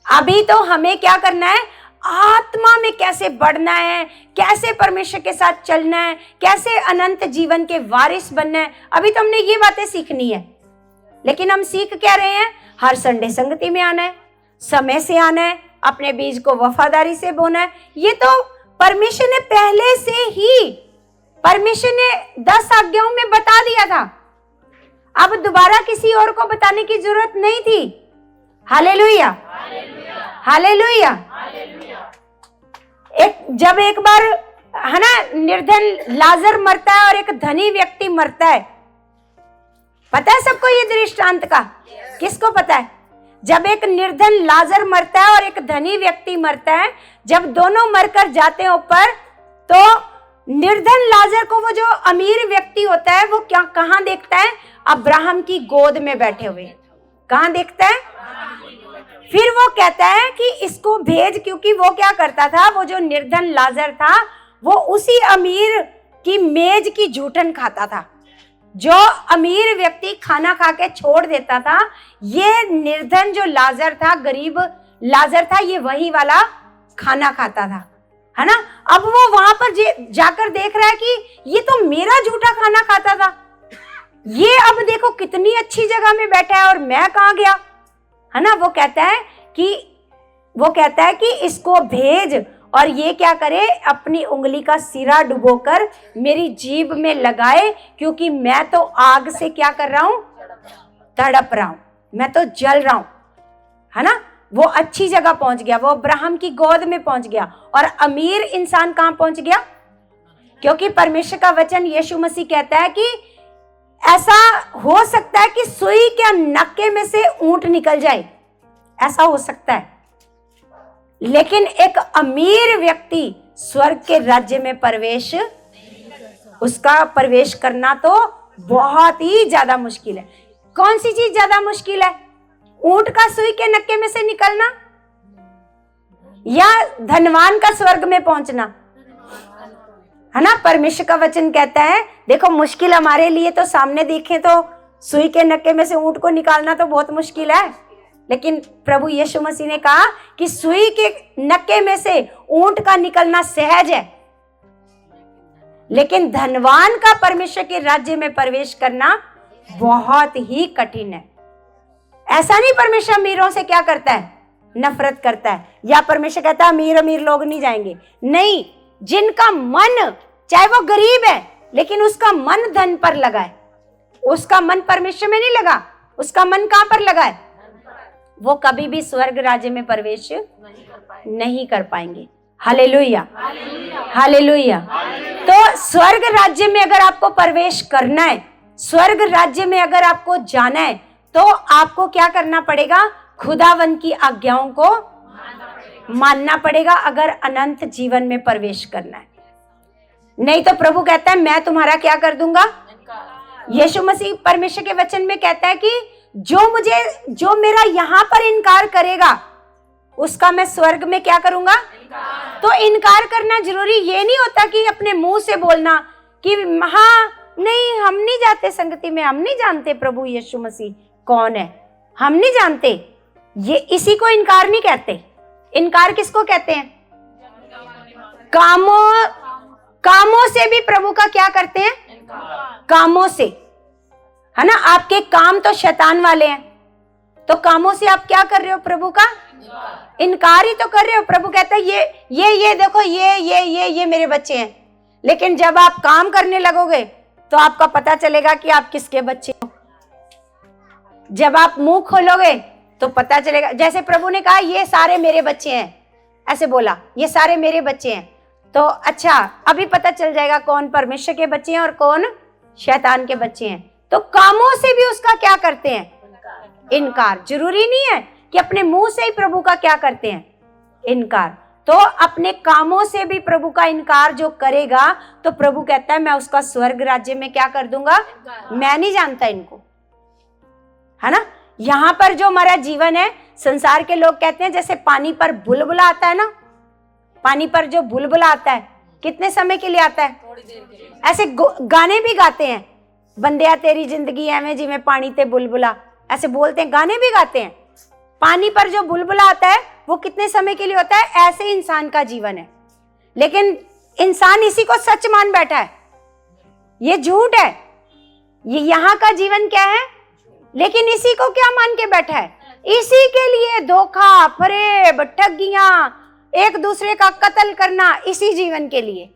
अभी तो हमें क्या करना है? आत्मा में कैसे बढ़ना है, कैसे परमेश्वर के साथ चलना है, कैसे अनंत जीवन के वारिस बनना है, अभी तो हमने ये बातें सीखनी है। लेकिन हम सीख क्या रहे हैं? हर संडे संगति में आना है, समय से आना है, अपने बीज को वफादारी से बोना है। ये तो परमेश्वर ने पहले से ही, परमेश्वर ने 10 आज्ञाओं में बता दिया था। अब दोबारा किसी और को बताने की जरूरत नहीं थी। Hallelujah, hallelujah. जब एक बार है ना निर्धन लाजर मरता है और एक धनी व्यक्ति मरता है, पता है सबको ये दृष्टांत का? किसको पता है? जब एक निर्धन लाजर मरता है और एक धनी व्यक्ति मरता है, जब दोनों मरकर जाते हैं ऊपर, तो निर्धन लाजर को वो जो अमीर व्यक्ति होता है वो क्या कहाँ देखता है? अब्राहम की गोद में बैठे हुए। कहाँ देखता है? फिर वो कहता है कि इसको भेज, क्योंकि वो क्या करता था, वो जो निर्धन लाजर था वो उसी अमीर की मेज की जूठन खाता था। जो अमीर व्यक्ति खाना खा के छोड़ देता था, ये निर्धन जो लाजर था, गरीब लाजर था, ये वही वाला खाना खाता था, है ना। अब वो वहां पर जाकर देख रहा है कि ये तो मेरा जूठा खाना खाता था, ये अब देखो कितनी अच्छी जगह में बैठा है और मैं कहाँ गया, है ना। वो कहता है कि इसको भेज और ये क्या करे, अपनी उंगली का सिरा डुबोकर मेरी जीभ में लगाए, क्योंकि मैं तो आग से क्या कर रहा हूं? तड़प रहा हूं, मैं तो जल रहा हूं, है ना। वो अच्छी जगह पहुंच गया, वो अब्राहम की गोद में पहुंच गया। और अमीर इंसान कहां पहुंच गया? क्योंकि परमेश्वर का वचन यीशु मसीह कहता है कि ऐसा हो सकता है कि सुई के नक्के में से ऊंट निकल जाए, ऐसा हो सकता है। लेकिन एक अमीर व्यक्ति स्वर्ग के राज्य में प्रवेश, उसका प्रवेश करना तो बहुत ही ज्यादा मुश्किल है। कौन सी चीज ज्यादा मुश्किल है? ऊंट का सुई के नक्के में से निकलना या धनवान का स्वर्ग में पहुंचना, है ना। परमेश्वर का वचन कहता है, देखो मुश्किल हमारे लिए तो सामने देखें तो सुई के नक्के में से ऊंट को निकालना तो बहुत मुश्किल है, लेकिन प्रभु यीशु मसीह ने कहा कि सुई के नक्के में से ऊंट का निकलना सहज है, लेकिन धनवान का परमेश्वर के राज्य में प्रवेश करना बहुत ही कठिन है। ऐसा नहीं परमेश्वर अमीरों से क्या करता है, नफरत करता है, या परमेश्वर कहता है अमीर अमीर लोग नहीं जाएंगे। नहीं, जिनका मन, चाहे वो गरीब है लेकिन उसका मन धन पर लगा है, उसका मन परमेश्वर में नहीं लगा, उसका मन कहां पर लगा है, वो कभी भी स्वर्ग राज्य में प्रवेश नहीं कर पाएंगे। Hallelujah, hallelujah. तो स्वर्ग राज्य में अगर आपको प्रवेश करना है, स्वर्ग राज्य में अगर आपको जाना है, तो आपको क्या करना पड़ेगा, खुदावंद की आज्ञाओं को मानना पड़ेगा अगर अनंत जीवन में प्रवेश करना है। नहीं तो प्रभु कहता है मैं तुम्हारा क्या कर दूंगा। यीशु मसीह परमेश्वर के वचन में कहता है कि जो मेरा यहाँ पर इनकार करेगा उसका मैं स्वर्ग में क्या करूंगा। तो इनकार करना जरूरी ये नहीं होता कि अपने मुंह से बोलना कि हाँ नहीं हम नहीं जाते संगति में, हम नहीं जानते प्रभु यीशु मसीह कौन है, हम नहीं जानते। ये इसी को इनकार नहीं कहते। इनकार किसको कहते हैं, कामों से भी प्रभु का क्या करते हैं, कामों से, है ना। आपके काम तो शैतान वाले हैं, तो कामों से आप क्या कर रहे हो, प्रभु का इनकार ही तो कर रहे हो। प्रभु कहता है ये देखो ये मेरे बच्चे हैं, लेकिन जब आप काम करने लगोगे तो आपका पता चलेगा कि आप किसके बच्चे हो। जब आप मुंह खोलोगे तो पता चलेगा। जैसे प्रभु ने कहा ये सारे मेरे बच्चे हैं, ऐसे बोला ये सारे मेरे बच्चे हैं, तो अच्छा अभी पता चल जाएगा कौन परमेश्वर के बच्चे हैं और कौन शैतान के बच्चे हैं। तो कामों से भी उसका क्या करते हैं, इनकार। जरूरी नहीं है कि अपने मुंह से ही प्रभु का क्या करते हैं, इनकार। तो अपने कामों से भी प्रभु का इनकार जो करेगा तो प्रभु कहता है मैं उसका स्वर्ग राज्य में क्या कर दूंगा, मैं नहीं जानता इनको, है ना। यहां पर जो हमारा जीवन है, संसार के लोग कहते हैं जैसे पानी पर बुलबुला आता है ना, पानी पर जो बुलबुला आता है कितने समय के लिए आता है, थोड़ी देर के लिए। ऐसे गाने भी गाते हैं, बंदिया तेरी जिंदगी एवं जिਵੇਂ पानी ते बुलबुला, ऐसे बोलते हैं, गाने भी गाते हैं। पानी पर जो बुलबुला आता है वो कितने समय के लिए होता है, ऐसे इंसान का जीवन है। लेकिन इंसान इसी को सच मान बैठा है, ये झूठ है। ये यहाँ का जीवन क्या है, लेकिन इसी को क्या मान के बैठा है, इसी के लिए धोखा, फरेब, ठगियां, एक दूसरे का कत्ल करना, इसी जीवन के लिए।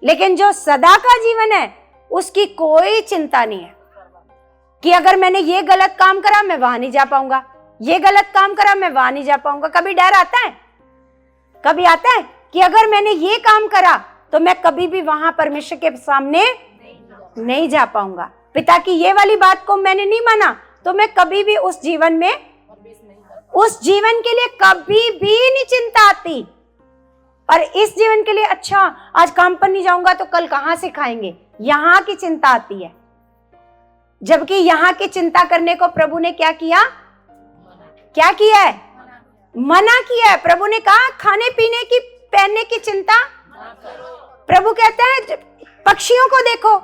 लेकिन जो सदा का जीवन है उसकी कोई चिंता नहीं है कि अगर मैंने ये गलत काम करा मैं वहां नहीं जा पाऊंगा, ये गलत काम करा मैं वहां नहीं जा पाऊंगा। कभी डर आता है, कभी आता है कि अगर मैंने ये काम करा तो मैं कभी भी वहां परमेश्वर के सामने नहीं जा पाऊंगा। पिता की ये वाली बात को मैंने नहीं माना तो मैं कभी भी उस जीवन में, उस जीवन के लिए कभी भी नहीं चिंता आती। और इस जीवन के लिए अच्छा आज काम पर नहीं जाऊंगा तो कल कहां से खाएंगे, यहां की चिंता आती है। जबकि यहां की चिंता करने को प्रभु ने क्या किया, क्या किया है, मना किया है। प्रभु ने कहा खाने पीने की, पहनने की चिंता। प्रभु कहता है पक्षियों को देखो,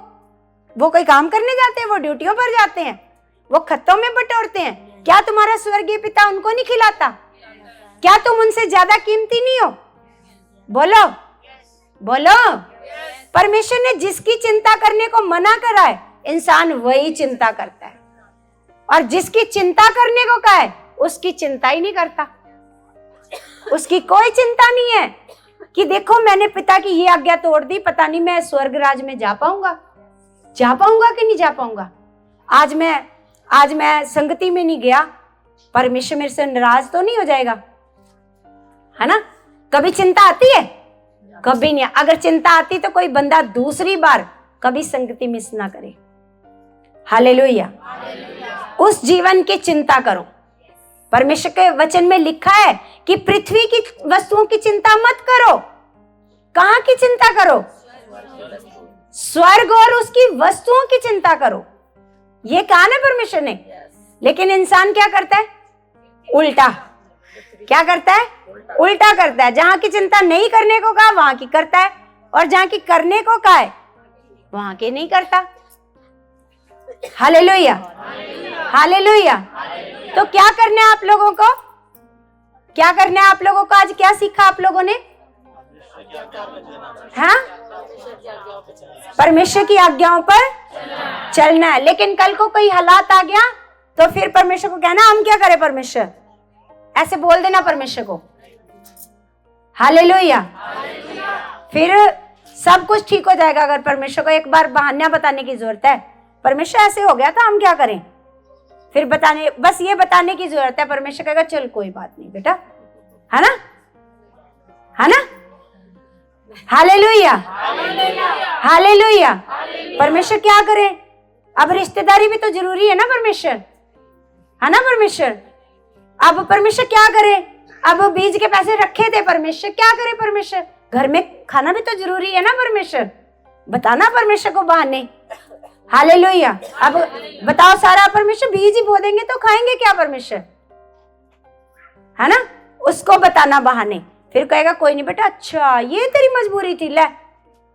वो कोई काम करने जाते हैं, वो ड्यूटियों पर जाते हैं, वो खत्तों में बटोरते हैं। क्या तुम्हारा स्वर्गीय पिता उनको नहीं खिलाता? क्या तुम उनसे ज्यादा कीमती नहीं हो? बोलो बोलो। परमेश्वर ने जिसकी चिंता करने को मना करा है, इंसान वही चिंता करता है, और जिसकी चिंता करने को कहा है उसकी चिंता ही नहीं करता। उसकी कोई चिंता नहीं है कि देखो मैंने पिता की ये आज्ञा तोड़ दी, पता नहीं मैं स्वर्ग राज में जा पाऊंगा कि नहीं जा पाऊंगा। आज मैं संगति में नहीं गया, परमेश्वर मेरे से नाराज तो नहीं हो जाएगा, है ना। कभी चिंता आती है? कभी नहीं। अगर चिंता आती तो कोई बंदा दूसरी बार कभी संगति मिस ना करे। हालेलुया। उस जीवन की चिंता करो। परमेश्वर के वचन में लिखा है कि पृथ्वी की वस्तुओं की चिंता मत करो। कहां की चिंता करो? स्वर्ग और उसकी वस्तुओं की चिंता करो। ये कहा ना परमेश्वर ने। लेकिन इंसान क्या करता है? उल्टा। क्या करता है? उल्टा करता है। जहां की चिंता नहीं करने को कहा वहां की करता है, और जहां की करने को कहा है वहां की नहीं करता। Hallelujah, hallelujah. तो क्या करना है आप लोगों को? क्या करना है आप लोगों को? आज क्या सीखा आप लोगों ने? हाँ, परमेश्वर की आज्ञाओं पर चलना है। लेकिन कल को कोई हालात आ गया तो फिर परमेश्वर को कहना हम क्या करें परमेश्वर, ऐसे बोल देना परमेश्वर को। हालेलुया। फिर सब कुछ ठीक हो जाएगा। अगर परमेश्वर को एक बार बहाना बताने की जरूरत है, परमेश्वर ऐसे हो गया था हम क्या करें, फिर बताने, बस ये बताने की जरूरत है। परमेश्वर कहेगा चल कोई बात नहीं बेटा, है ना, है ना। Hallelujah, hallelujah. परमेश्वर क्या करे? अब रिश्तेदारी भी तो जरूरी है ना परमेश्वर, है ना परमेश्वर। अब परमेश्वर क्या करे? अब बीज के पैसे रखे थे, परमेश्वर क्या करे? परमेश्वर घर में खाना भी तो जरूरी है ना परमेश्वर, बताना परमेश्वर को बहाने। हालेलुया। अब बताओ सारा परमेश्वर बीज ही बो देंगे तो खाएंगे क्या परमेश्वर, है ना। उसको बताना बहाने, फिर कहेगा कोई नहीं बेटा, अच्छा ये तेरी मजबूरी थी, ले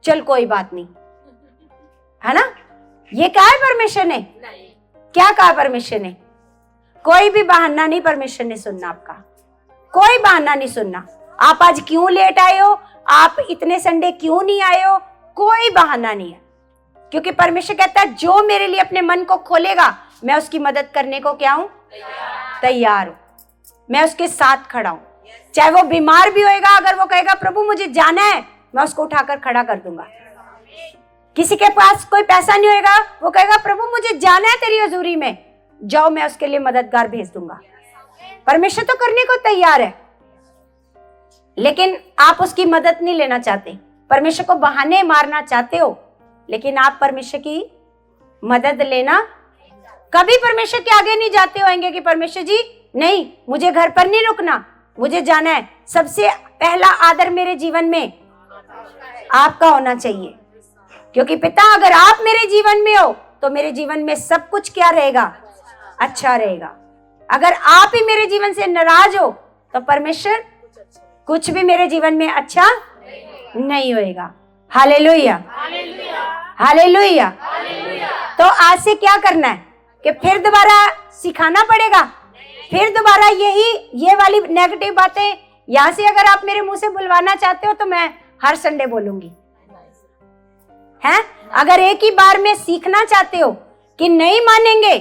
चल कोई बात नहीं, है ना। ये कहा है परमेश्वर ने? क्या कहा परमेश्वर ने? कोई भी बहाना नहीं परमेश्वर ने सुनना आपका, कोई बहाना नहीं सुनना। आप आज क्यों लेट आए हो, आप इतने संडे क्यों नहीं आए हो, कोई बहाना नहीं है। क्योंकि परमेश्वर कहता है जो मेरे लिए अपने मन को खोलेगा मैं उसकी मदद करने को क्या हूं? तैयार हूं। मैं उसके साथ खड़ा हूं। चाहे वो बीमार भी होएगा, अगर वो कहेगा प्रभु मुझे जाना है, मैं उसको उठाकर खड़ा कर दूंगा। किसी के पास कोई पैसा नहीं होएगा, वो कहेगा प्रभु मुझे जाना है तेरी हजूरी में, जाओ मैं उसके लिए मददगार भेज दूंगा। परमेश्वर तो करने को तैयार है, लेकिन आप उसकी मदद नहीं लेना चाहते, परमेश्वर को बहाने मारना चाहते हो। लेकिन आप परमेश्वर की मदद लेना, कभी परमेश्वर के आगे नहीं जाते होंगे कि परमेश्वर जी नहीं मुझे घर पर नहीं रुकना, मुझे जाना है। सबसे पहला आदर मेरे जीवन में आपका होना चाहिए, क्योंकि पिता अगर आप मेरे जीवन में हो तो मेरे जीवन में सब कुछ क्या रहेगा? अच्छा रहेगा। अगर आप ही मेरे जीवन से नाराज हो तो परमेश्वर कुछ भी मेरे जीवन में अच्छा नहीं होएगा। Hallelujah, hallelujah. तो आज से क्या करना है कि फिर दोबारा सिखाना पड़ेगा, फिर दोबारा ये वाली नेगेटिव बातें यहां से अगर आप मेरे मुंह से बुलवाना चाहते हो तो मैं हर संडे बोलूंगी, हैं। अगर एक ही बार में सीखना चाहते हो कि नहीं मानेंगे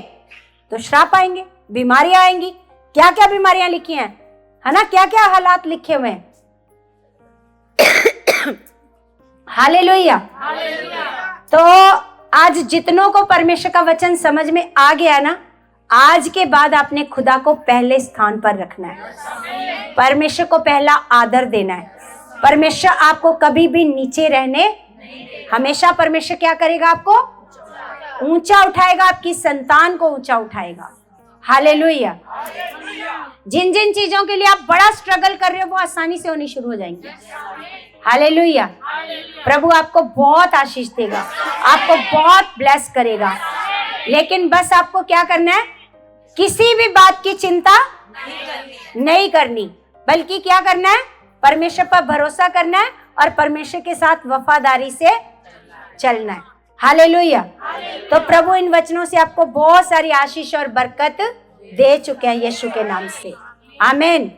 तो श्राप आएंगे, बीमारियां आएंगी। क्या क्या बीमारियां लिखी हैं, है ना, क्या क्या हालात लिखे हुए हैं। हालेलुया। तो आज जितनों को परमेश्वर का वचन समझ में आ गया ना, आज के बाद आपने खुदा को पहले स्थान पर रखना है, परमेश्वर को पहला आदर देना है। परमेश्वर आपको कभी भी नीचे रहने, हमेशा परमेश्वर क्या करेगा? आपको ऊंचा उठाएगा, आपकी संतान को ऊंचा उठाएगा। हालेलुया। जिन जिन चीजों के लिए आप बड़ा स्ट्रगल कर रहे हो वो आसानी से होनी शुरू हो जाएंगी। हालेलुया। प्रभु आपको बहुत आशीष देगा, आपको बहुत ब्लेस करेगा। लेकिन बस आपको क्या करना है? किसी भी बात की चिंता नहीं करनी, बल्कि क्या करना है? परमेश्वर पर भरोसा करना है और परमेश्वर के साथ वफादारी से चलना है। हालेलुया। तो प्रभु इन वचनों से आपको बहुत सारी आशीष और बरकत दे चुके हैं यीशु के नाम से। आमीन।